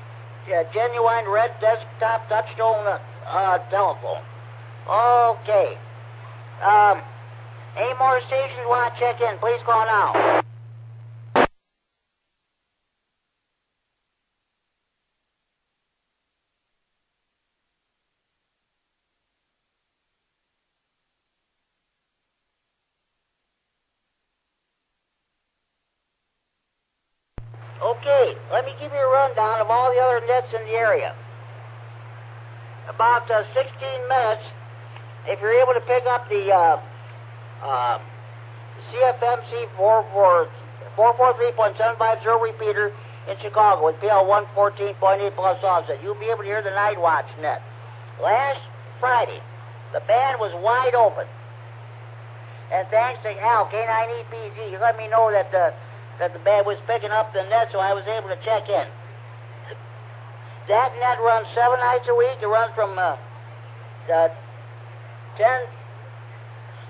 genuine red desktop touchstone telephone. Okay. Any more stations want to check in, please call now. Okay, let me give you a rundown of all the other nets in the area. About 16 minutes, if you're able to pick up the CFMC 443.750 repeater in Chicago with PL 114.8 plus offset, you'll be able to hear the Night Watch net. Last Friday, the band was wide open. And thanks to Al, K9EPZ, he let me know that the band was picking up the net, so I was able to check in. That net runs 7 nights a week. It runs from 10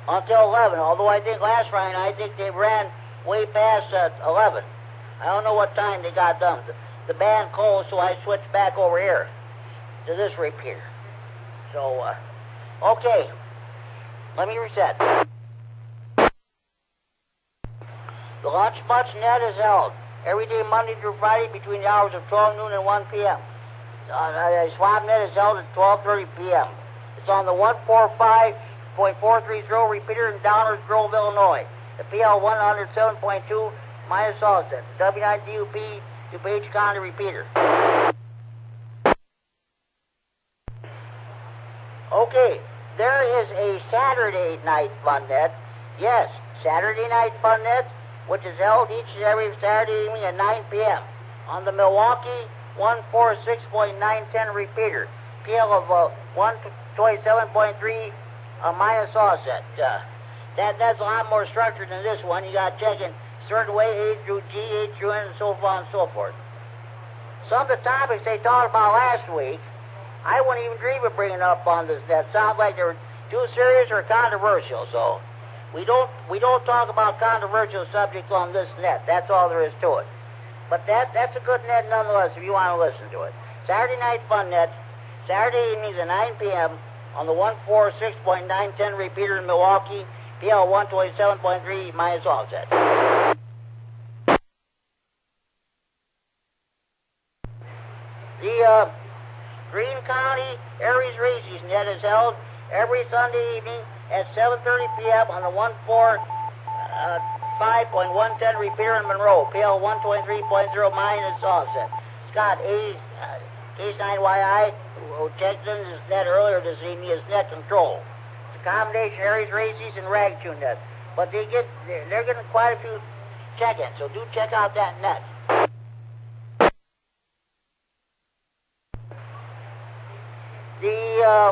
until 11. Although I think last Friday night, I think they ran way past 11. I don't know what time they got done. The band closed, so I switched back over here to this repeater. So, okay. Let me reset. The Lunch Butts net is held every day, Monday through Friday, between the hours of 12 noon and 1 p.m. Swap net is held at 12:30 p.m. It's on the 145.430 repeater in Downers Grove, Illinois. The PL 107.2 minus offset. The W9DUP DuPage County repeater. Okay, there is a Saturday night fun net. Yes, Saturday night fun net, which is held each and every Saturday evening at 9 p.m. on the Milwaukee 146.910 repeater. PL of 127.3 minus offset. That's a lot more structured than this one. You got to check in certain way, A through G, A through N, and so on and so forth. Some of the topics they talked about last week, I wouldn't even dream of bringing up on this net. Sounds like they're too serious or controversial. So we don't talk about controversial subjects on this net. That's all there is to it. But that's a good net nonetheless if you want to listen to it. Saturday night fun net, Saturday evenings at 9 p.m. on the 146.910 repeater in Milwaukee, PL 127.3 minus offset. The Greene County Aries Races net is held every Sunday evening at 7:30 p.m. on the 145.110 repeater in Monroe, PL 123.0 minus offset. Scott Case 9YI, who checked in his net earlier this evening, is net control. It's a combination Aries Races and Rag Tune net, but they're getting quite a few check-ins, so do check out that net.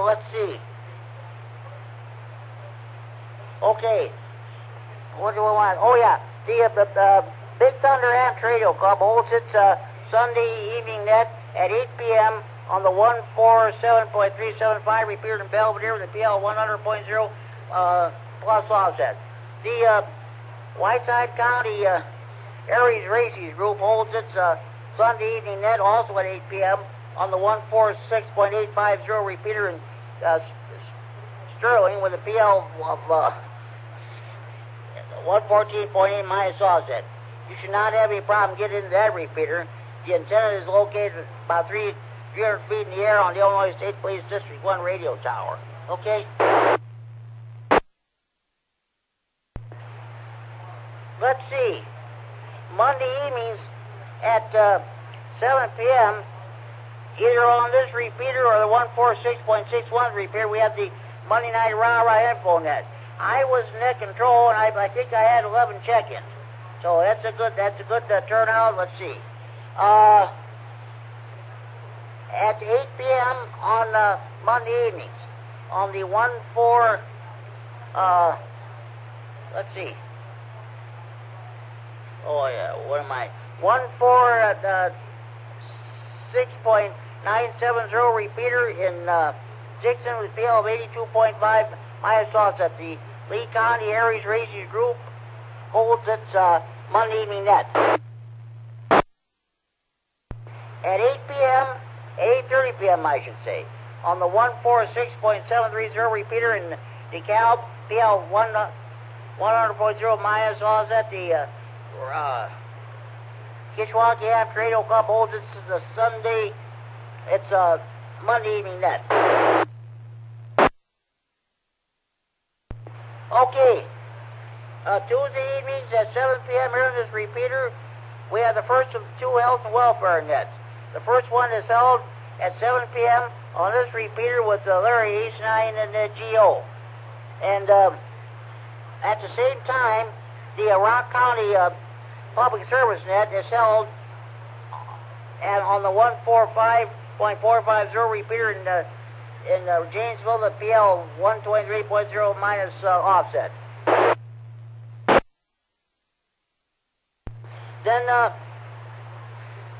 Let's see. Okay. What do I want? Oh, yeah. The Big Thunder Amp Radio Club holds its Sunday evening net at 8 p.m. on the 147.375 repeater in Belvedere with a PL 100.0 plus offset. The Whiteside County Aries Races group holds its Sunday evening net also at 8 p.m. on the 146.850 repeater in Sterling with a PL of 114.8 minus offset. You should not have any problem getting into that repeater. The antenna is located about 300 feet in the air on the Illinois State Police District 1 radio tower. Okay? Let's see. Monday evenings at 7 p.m., either on this repeater or the 146.61 repeater, we have the Monday Night Rah-Rah info net. I was net control, and I think I had 11 check-ins. So that's a good turnout. Let's see. At 8 p.m. on Monday evenings, on the 14, let's see. Oh yeah, what am I? 146.970 repeater in Dixon with PL of 82.5 minus offset. The Lee County Aries Races group holds its Monday evening net. At 8 p.m., 8:30 p.m. I should say, on the 146.730 repeater in DeKalb, PL 100.0 minus offset. The Kishwaukee Amp Radio Club holds its Sunday, it's Monday evening net. Okay, Tuesday evenings at 7 p.m. here in this repeater, we have the first of the two health and welfare nets. The first one is held at 7 p.m. on this repeater with Larry Eastnine and the GO. And at the same time, the Rock County Public Service net is held on the 145.450 repeater in Janesville, the PL 123.0 minus offset. Then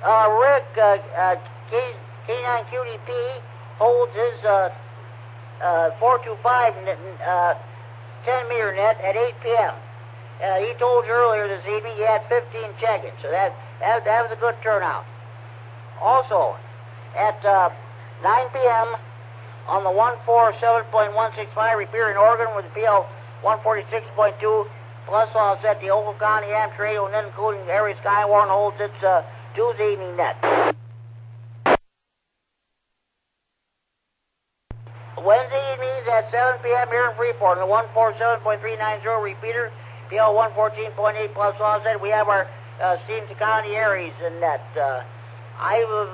Rick K9QDP holds his 425 10-meter net at 8 p.m. He told you earlier this evening he had 15 check-ins, so that was a good turnout. Also, at 9 p.m. on the 147.165 repeater in Oregon with the PL 146.2 plus offset, the Ogle County Amateur Radio, and then including Harry Skywarn holds its Tuesday evening net. Wednesday evenings at 7 p.m. here in Freeport on the 147.390 repeater, PL 114.8 plus offset. We have our Stevenson County Aries in net. I was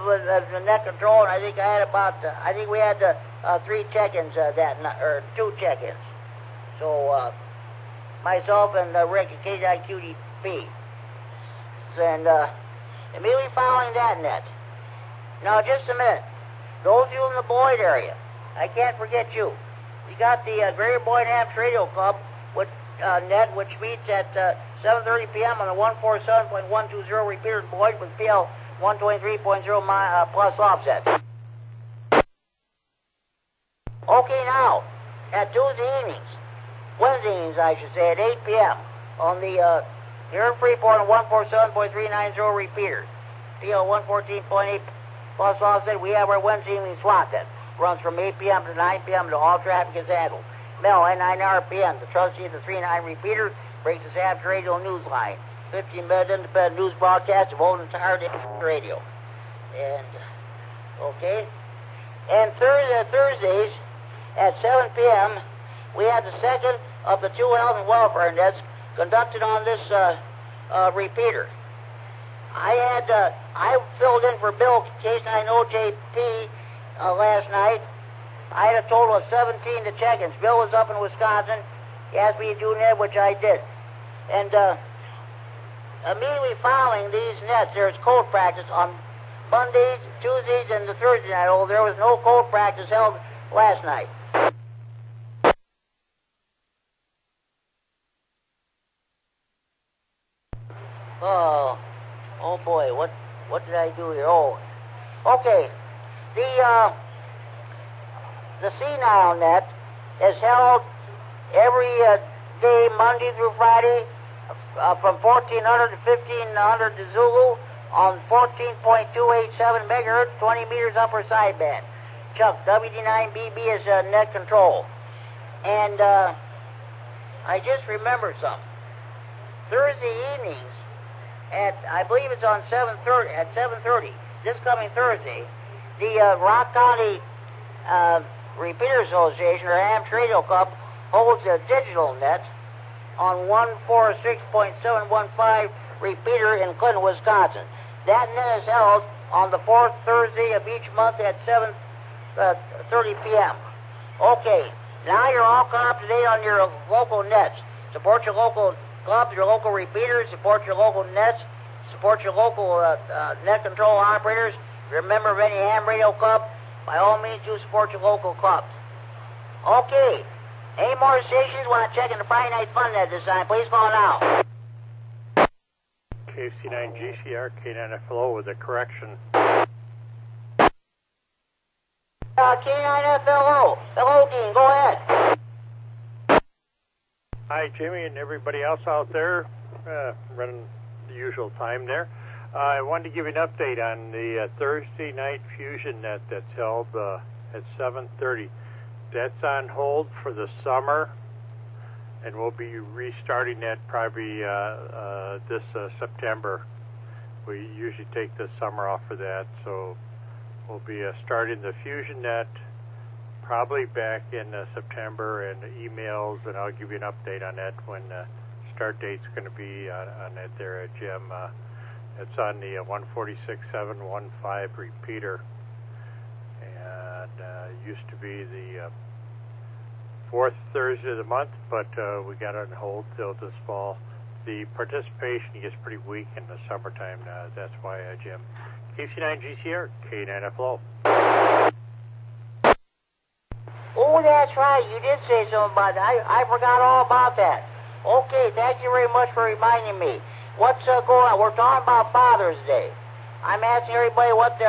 the net control, and I think I had about, I think we had 3 check-ins that night, or 2 check-ins. So, myself and Rick at KIQDP. And immediately following that net. Now, just a minute. Those of you in the Boyd area, I can't forget you. You got the Greater Boyd Amateur Radio Club with net, which meets at 7:30 p.m. on the 147.120 repeater in Boyd with PL 123.0 plus offset. Okay, now, at Tuesday evenings, Wednesday evenings, I should say, at 8 p.m. on the here in Freeport on 147.390 repeater, PL 114.8 plus offset, we have our Wednesday evening slot that runs from 8 p.m. to 9 p.m. to all traffic is handled. Mel, at 9 RPM, the trustee of the 39 repeater, breaks his amateur radio news line. 15-minute independent news broadcast of old entire radio. And, okay. And Thursdays at 7 p.m., we had the second of the 2 health and welfare nets conducted on this repeater. I filled in for Bill K9OJP last night. I had a total of 17 to check-ins. Bill was up in Wisconsin. He asked me to do net, which I did. And immediately following these nets, there's code practice on Mondays, Tuesdays, and the Thursday night. Oh, there was no code practice held last night. Oh boy, what did I do here? Oh, okay. The senile net is held every day, Monday through Friday, from 1400 to 1500 to Zulu on 14.287 megahertz, 20 meters upper sideband. Chuck, WD9BB is net control. And I just remembered something. Thursday evenings I believe it's on 7:30. At 7:30, this coming Thursday, the Rock County Repeater Association or Amateur Radio Club holds a digital net on 146.715 repeater in Clinton, Wisconsin. That net is held on the 4th Thursday of each month at 7:30 p.m. Okay, now you're all caught up to date on your local nets. Support your local clubs, your local repeaters, support your local nets, support your local net control operators. If you're a member of any ham radio club, by all means, do support your local clubs. Okay, any more stations want to check in the Friday Night Fun net this time? Please call now. KC9GCR, K9FLO with a correction. K9FLO. Hello, Dean, go ahead. Hi, Jimmy, and everybody else out there, running the usual time there. I wanted to give you an update on the Thursday night fusion net that's held at 7:30. That's on hold for the summer, and we'll be restarting that probably this September. We usually take the summer off for that, so we'll be starting the fusion net probably back in September, and emails, and I'll give you an update on that when start date's going to be on that there, Jim. It's on the 146.715 repeater, and used to be the 4th Thursday of the month, but we got it on hold till this fall. The participation gets pretty weak in the summertime. That's why, Jim. KC9GCR, K9FLO. Oh, that's right. You did say something about that. I forgot all about that. Okay, thank you very much for reminding me. What's going on? We're talking about Father's Day. I'm asking everybody what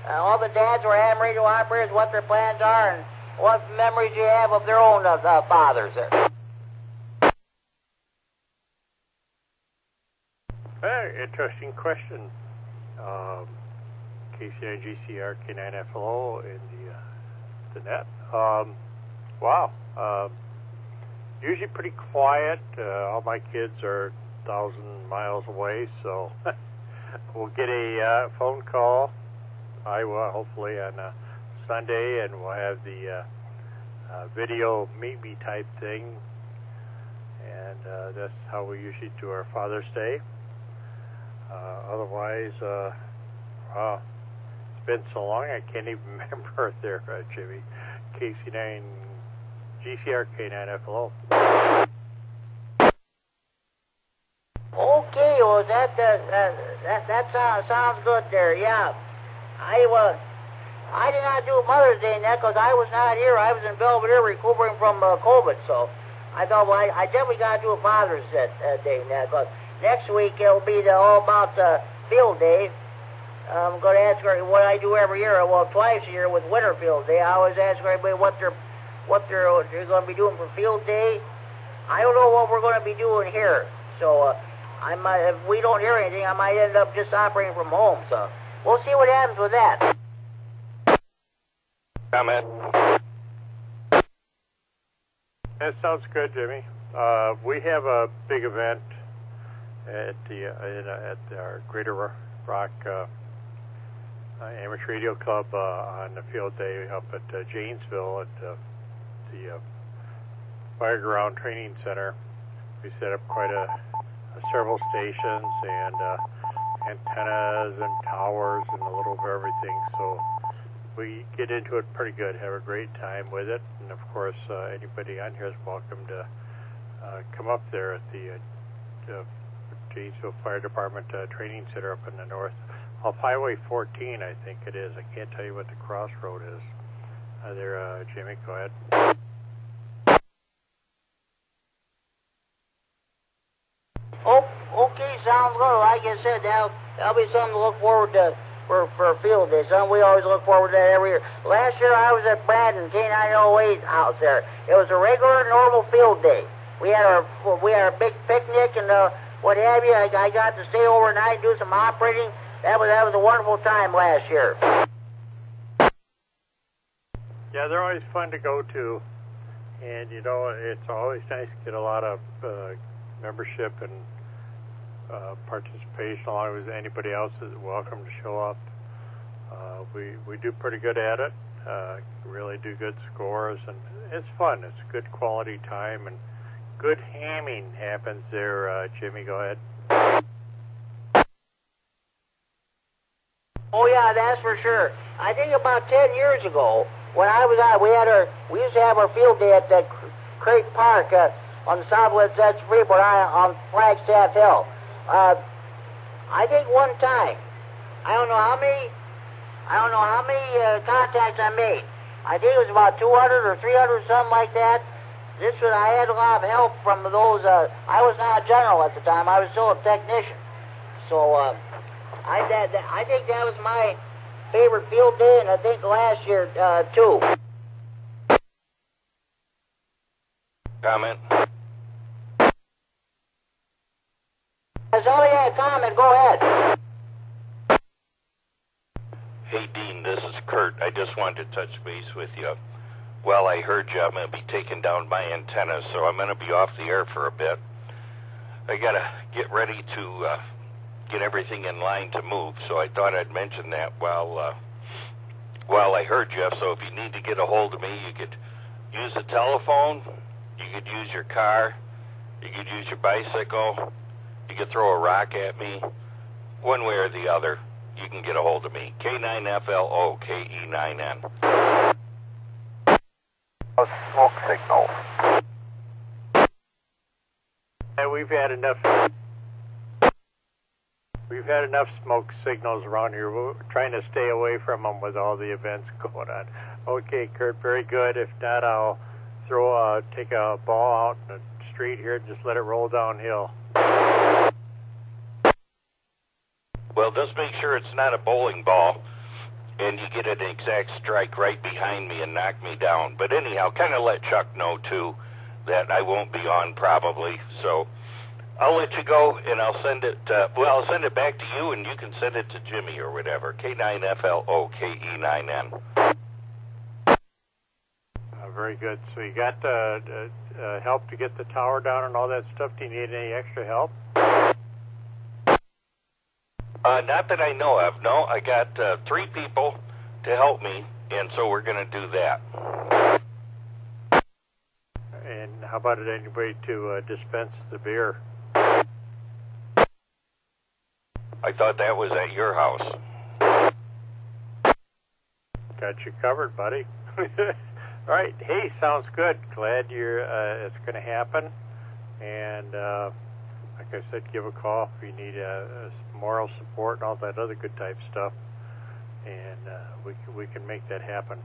all the dads who are ham radio operators, what their plans are, and what memories you have of their own fathers there. Very interesting question. KCI GCR K9FLO in the net. Wow. Usually pretty quiet. All my kids are 1,000 miles away, so we'll get a phone call, Iowa, hopefully on Sunday, and we'll have the video meet me type thing, and that's how we usually do our Father's Day. Otherwise, wow, it's been so long I can't even remember there, Jimmy. KC9, GCR K9FLO. Okay, well that sounds good there. Yeah, I did not do Mother's Day net because I was not here. I was in Belvedere recuperating from COVID, so I thought, well, I definitely got to do a Father's Day net because next week it'll be all about Field Day. I'm going to ask her what I do every year. Well, twice a year with Winter Field Day. I always ask everybody what they're going to be doing for Field Day. I don't know what we're going to be doing here, so if we don't hear anything, I might end up just operating from home. So we'll see what happens with that. Comment. That sounds good, Jimmy. We have a big event at our Greater Rock Amateur Radio Club on the field day up at Janesville at the Fireground Training Center. We set up quite several stations and antennas and towers and a little of everything. So we get into it pretty good, have a great time with it, and of course anybody on here is welcome to come up there at the Janesville Fire Department Training Center up in the north off Highway 14, I think it is. I can't tell you what the crossroad is. There, Jimmy, go ahead. Oh, okay, sounds good. Like I said, that'll be something to look forward to for Field Day. Something we always look forward to that every year. Last year I was at Brandon K908 house there. It was a regular, normal Field Day. We had our big picnic and what have you. I got to stay overnight, do some operating. That was a wonderful time last year. Yeah, they're always fun to go to, and you know it's always nice to get a lot of membership and participation, along with anybody else is welcome to show up. We do pretty good at it. Really do good scores, and it's fun. It's a good quality time, and good hamming happens there. Jimmy, go ahead. Oh yeah, that's for sure. I think about 10 years ago, when I was out, we used to have our field day at Craig Park on the southwest edge of Freeport on Flagstaff Hill. I think one time, I don't know how many contacts I made. I think it was about 200 or 300, something like that. I had a lot of help from those. I was not a general at the time. I was still a technician. So I think that was my favorite field day, and I think last year too. Comment. Somebody had a comment. Go ahead. Hey, Dean, this is Kurt. I just wanted to touch base with you. Well, I heard you. I'm going to be taking down my antennas, so I'm going to be off the air for a bit. I got to get ready to get everything in line to move, so I thought I'd mention that while I heard you. So if you need to get a hold of me, you could use the telephone, you could use your car, you could use your bicycle, you could throw a rock at me. One way or the other, you can get a hold of me. K9FLO, KE9N. Smoke signal. And we've had enough smoke signals around here. We're trying to stay away from them with all the events going on. Okay, Kurt, very good. If not, I'll take a ball out in the street here and just let it roll downhill. Well, just make sure it's not a bowling ball, and you get an exact strike right behind me and knock me down. But anyhow, kind of let Chuck know, too, that I won't be on probably. So I'll let you go, and I'll send it, I'll send it back to you, and you can send it to Jimmy or whatever, K9FLOKE9N. Very good. So you got help to get the tower down and all that stuff. Do you need any extra help? Not that I know of. No, I got 3 people to help me, and so we're going to do that. And how about anybody to dispense the beer? I thought that was at your house. Got you covered, buddy. All right. Hey, sounds good. Glad it's going to happen. And like I said, give a call if you need moral support and all that other good type stuff. And we can make that happen.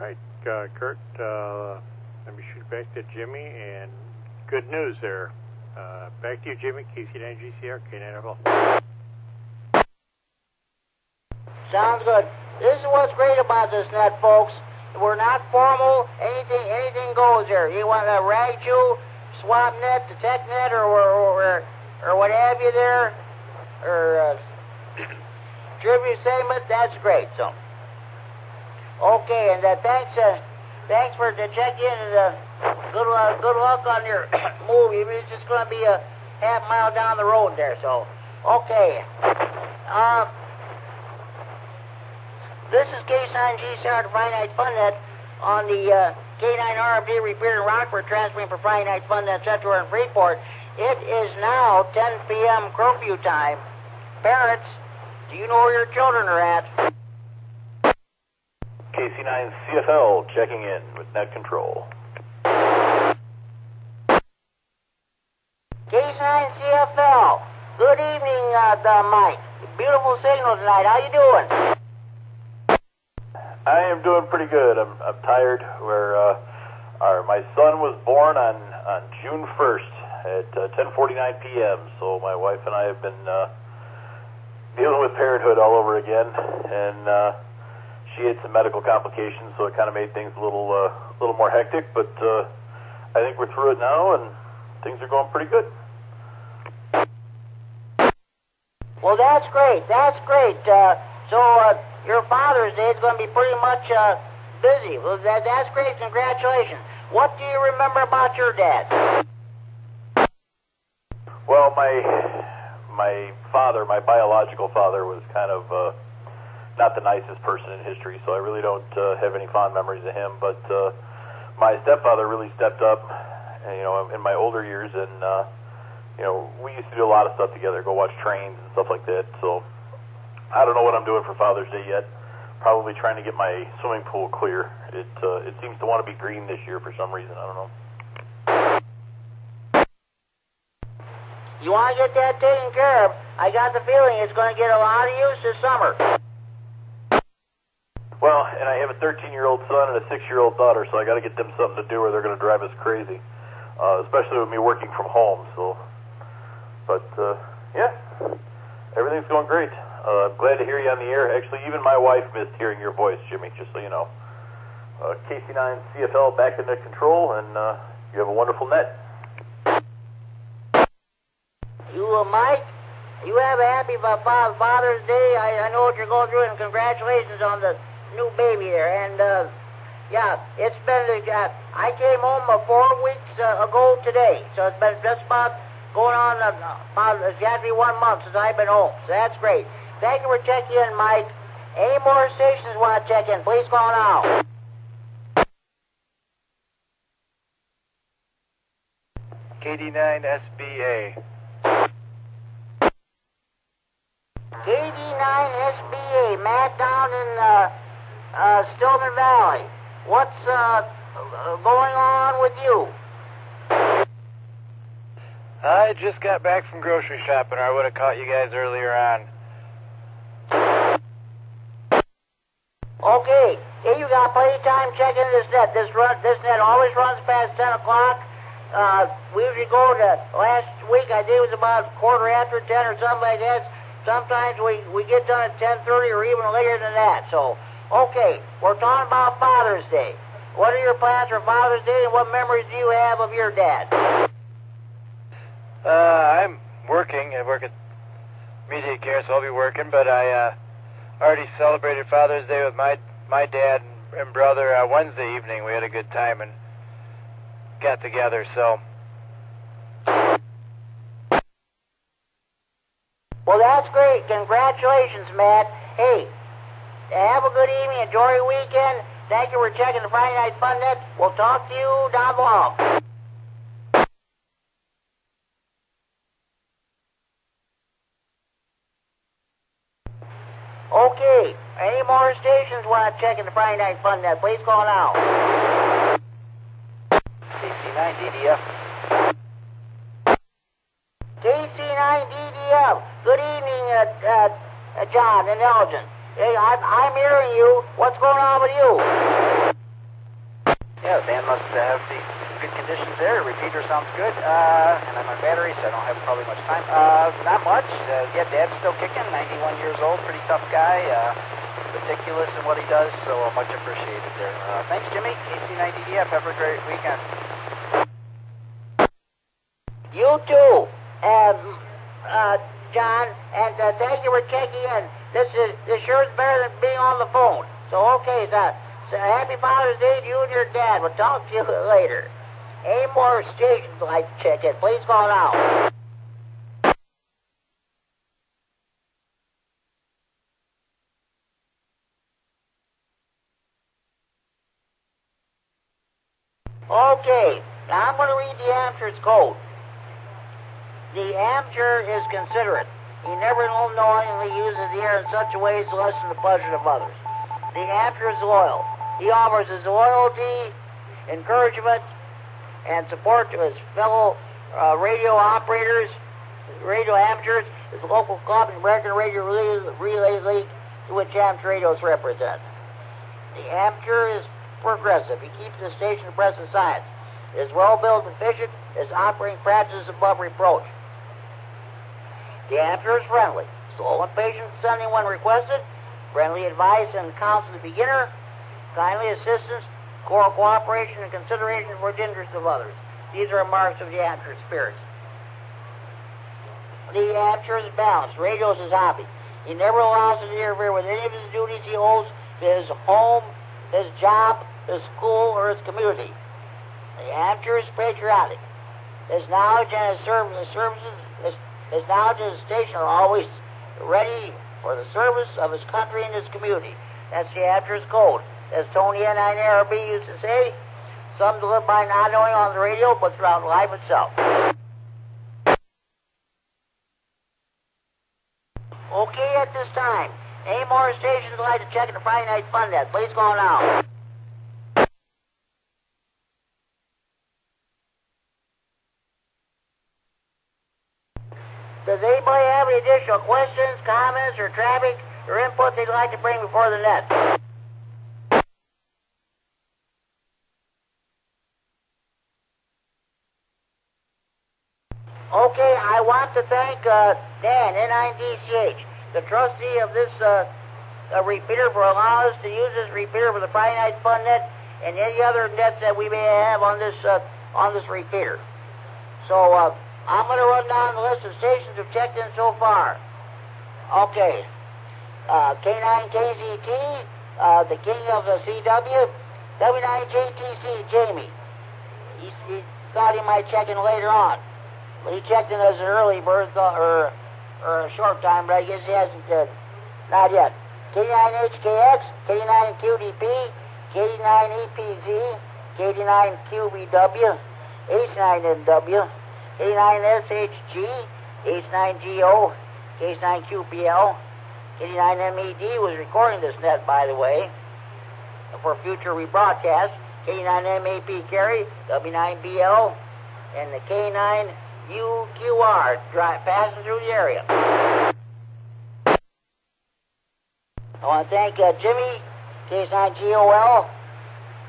All right, Kurt, let me shoot back to Jimmy. And good news there. Back to you, Jimmy, KC9GCR, K9FL. Sounds good. This is what's great about this net, folks. We're not formal. Anything goes here. You want a rag chew, swap net, detect net, or what have you there, or tribute segment. That's great. So, okay, and thanks for checking in. And good luck on your move. It's just going to be a half mile down the road there. So, okay. This is K9GCR to Friday Night Fun Net on the K9RFD repeater in Rockford, transmitting for Friday Night Fun Net Central and Freeport. It is now 10 p.m. curfew time. Parents, do you know where your children are at? KC9CFL checking in with net control. K9CFL, good evening, Mike. Beautiful signal tonight. How you doing? I am doing pretty good. I'm tired. My son was born on June 1st at 10:49 p.m. So my wife and I have been dealing with parenthood all over again, and she had some medical complications, so it kind of made things a little more hectic. But I think we're through it now, and things are going pretty good. Well, that's great. That's great. Your Father's Day is going to be pretty much busy. Well, that's great. Congratulations. What do you remember about your dad? Well, my father, my biological father, was kind of not the nicest person in history, so I really don't have any fond memories of him. But my stepfather really stepped up, in my older years, and we used to do a lot of stuff together, go watch trains and stuff like that. So I don't know what I'm doing for Father's Day yet. Probably trying to get my swimming pool clear. It seems to want to be green this year for some reason. I don't know. You want to get that taken care of? I got the feeling it's going to get a lot of use this summer. Well, and I have a 13-year-old son and a 6-year-old daughter, so I got to get them something to do or they're going to drive us crazy, especially with me working from home. So, but yeah, everything's going great. I'm glad to hear you on the air. Actually, even my wife missed hearing your voice, Jimmy, just so you know. KC9CFL back into control, and you have a wonderful net. You, Mike, you have a happy Father's Day. I know what you're going through, and congratulations on the new baby there. And, yeah, it's been, I came home 4 weeks ago today, so it's been just about going on exactly 1 month since I've been home, so that's great. Thank you for checking in, Mike. Any more stations want to check in, please call now. KD9SBA. KD9SBA, Matt down in Stillman Valley. What's going on with you? I just got back from grocery shopping, or I would have caught you guys earlier on. Okay, hey, you got plenty of time checking this net. This net always runs past 10 o'clock. We usually go to, last week I think it was about 10:15 or something like that. sometimes we get done at 10:30 or even later than that. So, okay, we're talking about Father's Day. What are your plans for Father's Day, and what memories do you have of your dad? I'm working. I work at Media Care, so I'll be working, but I already celebrated Father's Day with my dad and brother Wednesday evening. We had a good time and got together, so. Well, that's great. Congratulations, Matt. Hey, have a good evening. Enjoy your weekend. Thank you for checking the Friday Night Fun Net. We'll talk to you down below. Okay, any more stations want to check in the Friday Night Fun Net? Please call now. KC9DDF. KC9DDF. Good evening, John and Elgin. Hey, I'm hearing you. What's going on with you? Yeah, the band must have the good conditions there. The repeater sounds good. And I'm on battery, so I don't have probably much time. Not much. Yeah, Dad's still kicking. 91 years old. Pretty tough guy. Meticulous in what he does, so much appreciated there. Thanks, Jimmy. KC9DDF. Have a great weekend. You too, John, and thank you for checking in. This sure is better than being on the phone. So, okay, so happy Father's Day to you and your dad. We'll talk to you later. Any more stations like to check in, please call now. Okay, now I'm going to read the amateur's code. The amateur is considerate. He never unknowingly uses the air in such a way as to lessen the pleasure of others. The amateur is loyal. He offers his loyalty, encouragement, and support to his fellow radio operators, radio amateurs, his local club and American Radio Relay League, to which amateur radios represent. The amateur is progressive. He keeps the station abreast of science. Is well-built and efficient. His operating practice is above reproach. The amateur is friendly, slow and patient in sending when requested, friendly advice and counsel to the beginner, kindly assistance, cooperation, and consideration for the interests of others. These are marks of the amateur spirit. The amateur is balanced. Radio is his hobby. He never allows it to interfere with any of his duties he owes to his home, his job, his school, or his community. The amateur is patriotic. His knowledge and his services. His knowledge and his station are always ready for the service of his country and his community. That's the amateur's code. As Tony N9ARB used to say, some to live by not only on the radio, but throughout life itself. Okay, at this time, any more stations would like to check in the Friday Night Fun Net? Please call now. Does anybody have any additional questions, comments, or traffic or input they'd like to bring before the net? Okay, I want to thank Dan, N9DCH, the trustee of this repeater, for allowing us to use this repeater for the Friday Night Fun Net and any other nets that we may have on this repeater. So, I'm going to run down the list of stations who've checked in so far. Okay. K9KZT, the king of the CW. W9JTC, Jamie. He thought he might check in later on. But he checked in as an early bird or a short time, but I guess he hasn't, not yet. K9HKX, K9QDP, K9EPZ, K9QBW, H9NW, K9SHG, H9GO, K9QPL, K9MED was recording this net, by the way, for future rebroadcast. K9MAP carry, W9BL, and the K9UQR passing through the area. I want to thank Jimmy, K9GOL,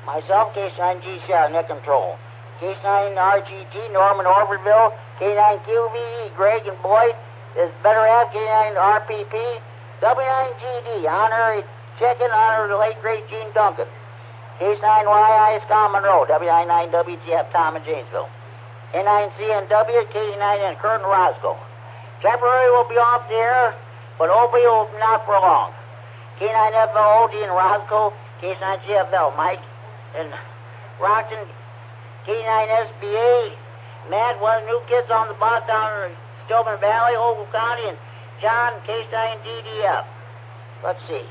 myself, K9GCR, net control. K9RGT, Norman Orfordville, K9QVE, Greg and Boyd, is Better Half, K9 RPP, W9GD, honorary check-in, honor of the late great Gene Duncan. Case 9YI, Scott Monroe, W99WTF, Tom in Janesville. N9CNW, K9N, Curtin Roscoe. Temporary will be off the air, but OB will not for long. K9FLOD in Roscoe, Case 9GFL, Mike in Rockton, K9SBA, Matt, one of the new kids on the bus down in Stillman Valley, Ogle County, and John, Case 9DDF. Let's see.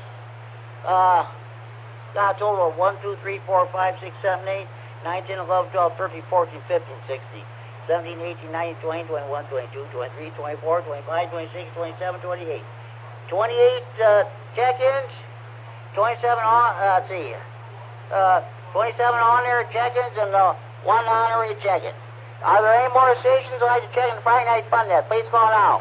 Got a total of 1, 2, 3, 4, 5, 6, 7, 8, 9, 10, 11, 12, 13, 14, 15, 16, 17, 18, 19, 20, 21, 22, 23, 24, 25, 26, 27, 28. 28 check-ins, 27 on, let's see, 27 on-air check-ins, and 1 honorary check-in. Are there any more stations I'd like to check in the Friday Night Fun Net? Please call now.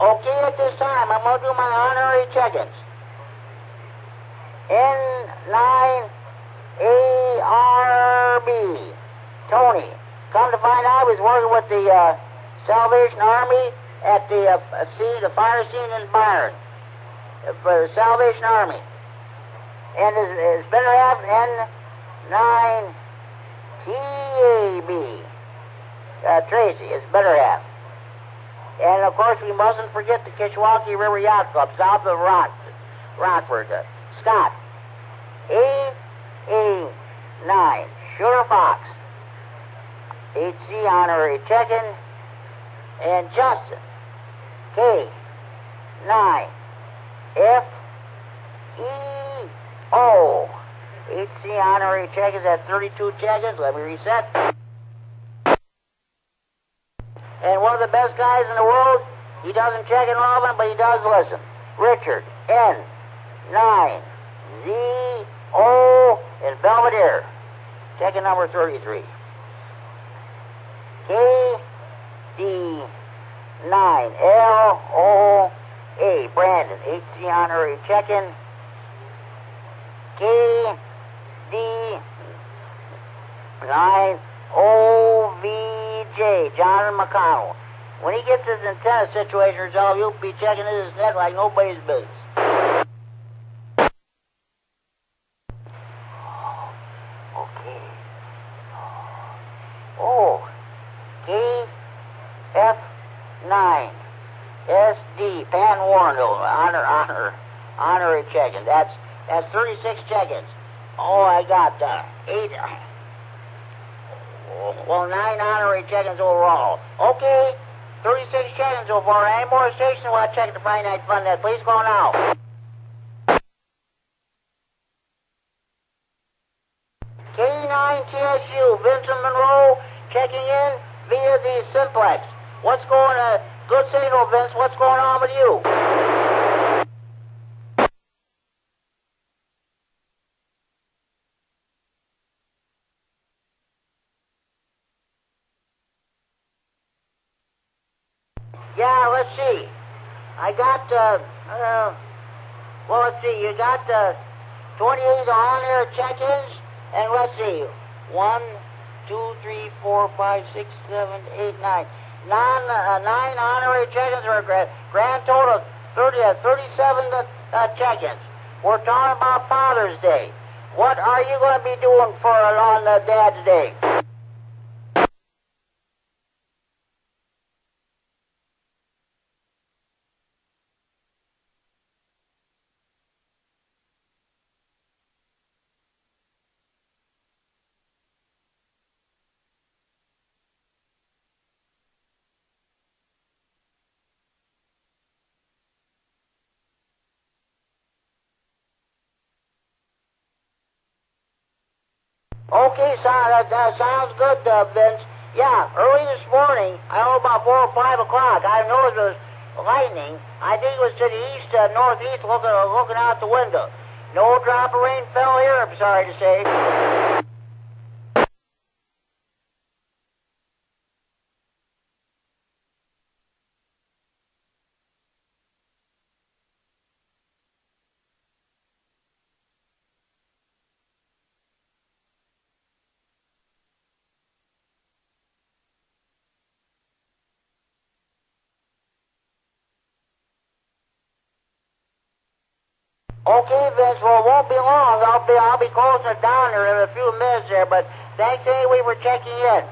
Okay, at this time, I'm going to do my honorary check-ins. N9ARB, Tony. Come to find out, I was working with the Salvation Army at the fire scene in Byron. For the Salvation Army. And it's Better Half N9TAB. Tracy, it's Better Half. And of course, we mustn't forget the Kishwaukee River Yacht Club, south of Rockford. Scott, AA9, Sugar Fox, HC honorary check-in, and Justin, K9, FEO, HC honorary check-ins at 32 check-ins. Let me reset. And one of the best guys in the world, he doesn't check in often, but he does listen. Richard, N9ZO in Belvedere. Check-in number 33. KD9LOA, Brandon, HC honorary check-in. KD9OVJ, John McConnell. When he gets his antenna situation resolved, he'll be checking his net like nobody's business. Okay. Oh, KF9 SD, Pan Warrenville, honorary check-in. That's 36 check-ins. Oh, I got 8. Well, 9 honorary check-ins overall. Okay, 36 check-ins so far. Any more stations want to check the Friday Night Fun Net? Please call now. K9TSU, Vincent Monroe, checking in via the Simplex. What's going on? Good signal, Vince. What's going on with you? Yeah, let's see. I got, well, let's see. You got 28 on-air check-ins, and let's see. 1, 2, 3, 4, 5, 6, 7, 8, 9. 9 honorary check-ins are a grand total of 37 check-ins. We're talking about Father's Day. What are you going to be doing on Dad's Day? Okay, that sounds good, Vince. Yeah, early this morning, I know about 4 or 5 o'clock, I noticed it was lightning. I think it was to the east, northeast, looking out the window. No drop of rain fell here, I'm sorry to say. Okay, Vince. Well, it won't be long. I'll be closing it down there in a few minutes there. But thanks anyway for checking in.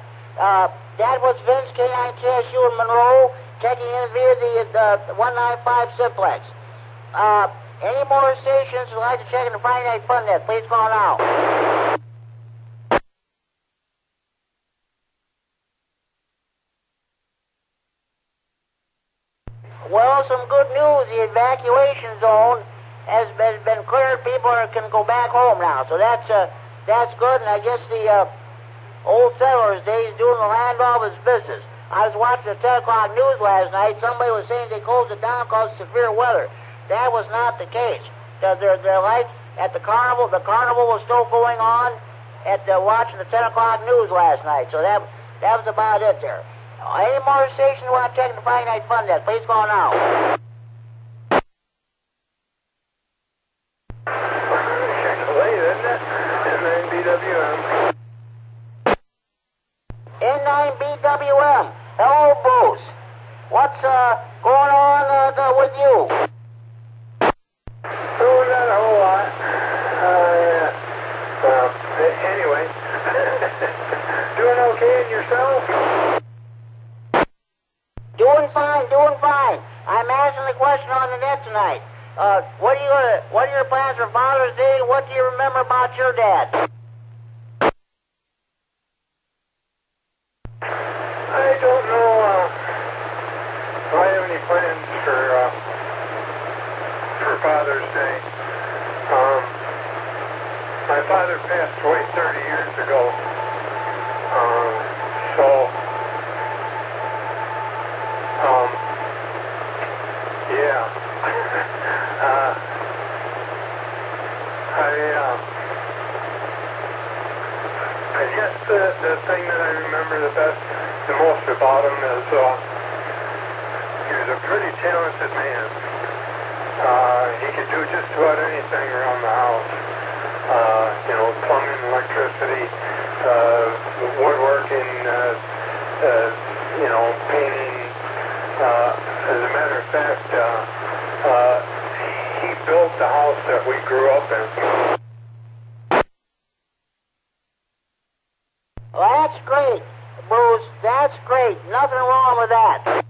That was Vince K9TSU in Monroe checking in via the 195 Simplex. Any more stations who'd like to check in the Friday Night Fun Net, please call now. Well, some good news. The evacuation zone has been cleared. People can go back home now, so that's good. And I guess the old settlers days doing the land of his business. I was watching the 10 o'clock news last night. Somebody was saying they closed it down because of severe weather. That was not the case. The lights at the carnival was still going on at watching the 10 o'clock news last night. So that was about it there. Any more stations want to check the Friday Night Fun Net, please call now. Late, isn't it? N9BWM. N9BWM. Hello, Bruce. What's going on with you? Oh, not a whole lot. Anyway. Doing okay and yourself? Doing fine. I'm asking the question on the net tonight. What are your plans for Father's Day? What do you remember about your dad? I don't know if I have any plans for Father's Day. My father passed away 30 years ago. Yeah. I guess the thing that I remember the most about him is he was a pretty talented man. He could do just about anything around the house. Plumbing, electricity, woodworking, painting. As a matter of fact, he built the house that we grew up in. Well, that's great, Bruce. That's great. Nothing wrong with that.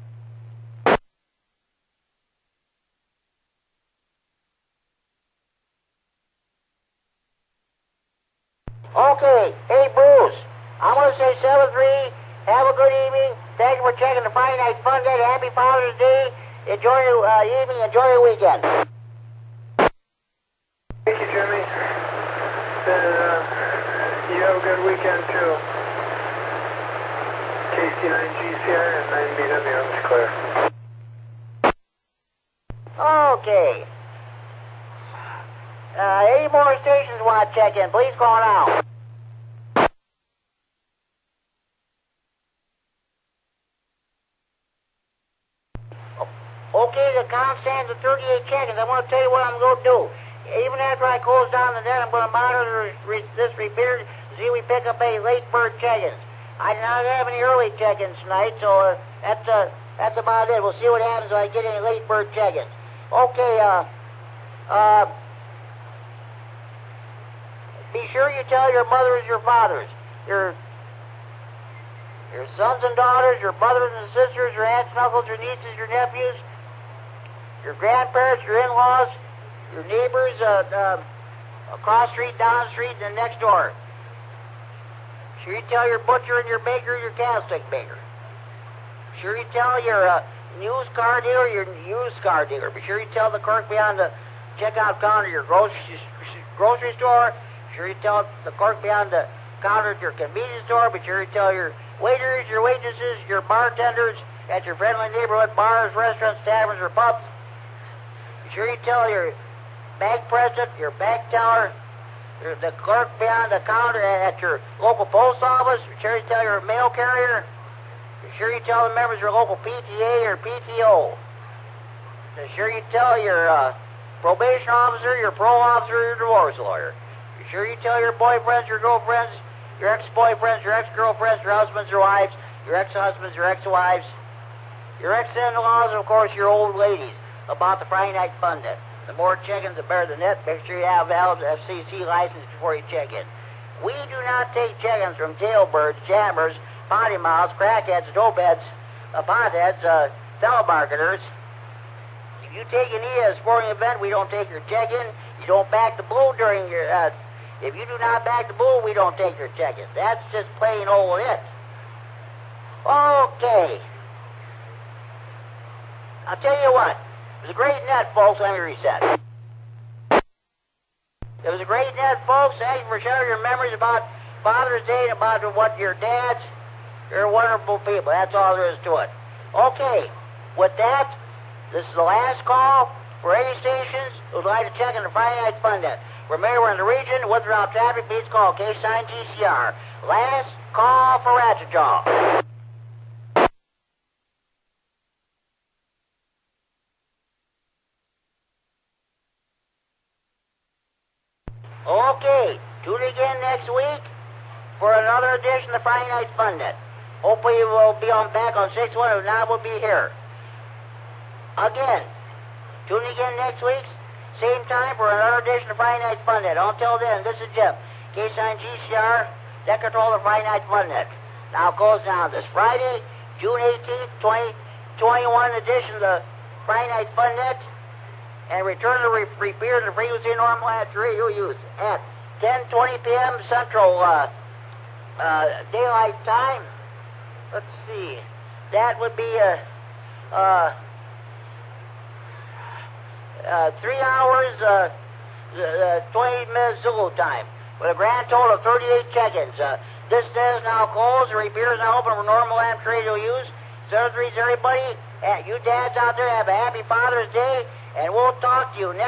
Okay. Hey, Bruce. I'm going to say 7-3. Have a good evening. Thank you for checking the Friday Night Fun Day. Happy Father's Day. Enjoy your evening. Enjoy your weekend. Thank you, Jimmy. You have a good weekend, too. KC9GCR and 9BWM is clear. Okay. Any more stations want to check in? Please call now. Okay, the count stands at 38 seconds. I want to tell you what I'm going to do. Even after I close down the net, I'm going to monitor this repeater to see if we pick up any late bird check-ins. I did not have any early check-ins tonight, so that's about it. We'll see what happens if I get any late bird check-ins. Okay, be sure you tell your mothers, your fathers, your sons and daughters, your brothers and sisters, your aunts and uncles, your nieces, your nephews, your grandparents, your in-laws, your neighbors across the street, down the street, and next door. Sure you tell your butcher and your baker, your candlestick maker. Sure you tell your used car dealer, your used car dealer. Be sure you tell the clerk behind the checkout counter, your grocery store. Sure you tell the clerk behind the counter at your convenience store. Be sure you tell your waiters, your waitresses, your bartenders at your friendly neighborhood bars, restaurants, taverns, or pubs. Be sure you tell your bank president, your bank teller, the clerk behind the counter at your local post office. Be sure you tell your mail carrier. Be sure you tell the members of your local PTA or PTO. Be sure you tell your probation officer, your parole officer, your divorce lawyer. Be sure you tell your boyfriends, your girlfriends, your ex-boyfriends, your ex-girlfriends, your husbands, your wives, your ex-husbands, your ex-wives, your ex-in-laws, and of course your old ladies about the Friday Night Fun Day. The more check-ins, the better the net. Make sure you have a valid FCC license before you check in. We do not take check-ins from jailbirds, jammers, potty mouths, crackheads, dopeheads, potheads, telemarketers. If you take an sporting event, we don't take your check-in. You don't back the bull during your... if you do not back the bull, we don't take your check-in. That's just plain old it. Okay. I'll tell you what. It was a great net, folks. Let me reset. It was a great net, folks. Thank you for sharing your memories about Father's Day and about what your dads. You're wonderful people. That's all there is to it. Okay. With that, this is the last call for any stations who would like to check in the Friday Night Fun Net. Remember, we're in the region with or without traffic. Please call K-Sign GCR. Last call for Ratchet Jaw. Okay, tune again next week for another edition of the Friday Night Fun Net. Hopefully we'll be back on 6-1, if not, we'll be here. Again, tune again next week, same time for another edition of Friday Night Fun Net. Until then, this is Jim, K-Sign GCR, Deck Control of Friday Night Fun Net. Now it goes down this Friday, June 18th, 2021 edition of the Friday Night Fun Net. And return to repeat the frequency normal at radio use at 10:20 p.m. Central Daylight Time. Let's see. That would be 3 hours 20 minutes Zulu time with a grand total of 38 check-ins. This day is now closed. The repeater is now open for normal amateur radio use. So everybody, you dads out there, have a happy Father's Day. And we'll talk to you next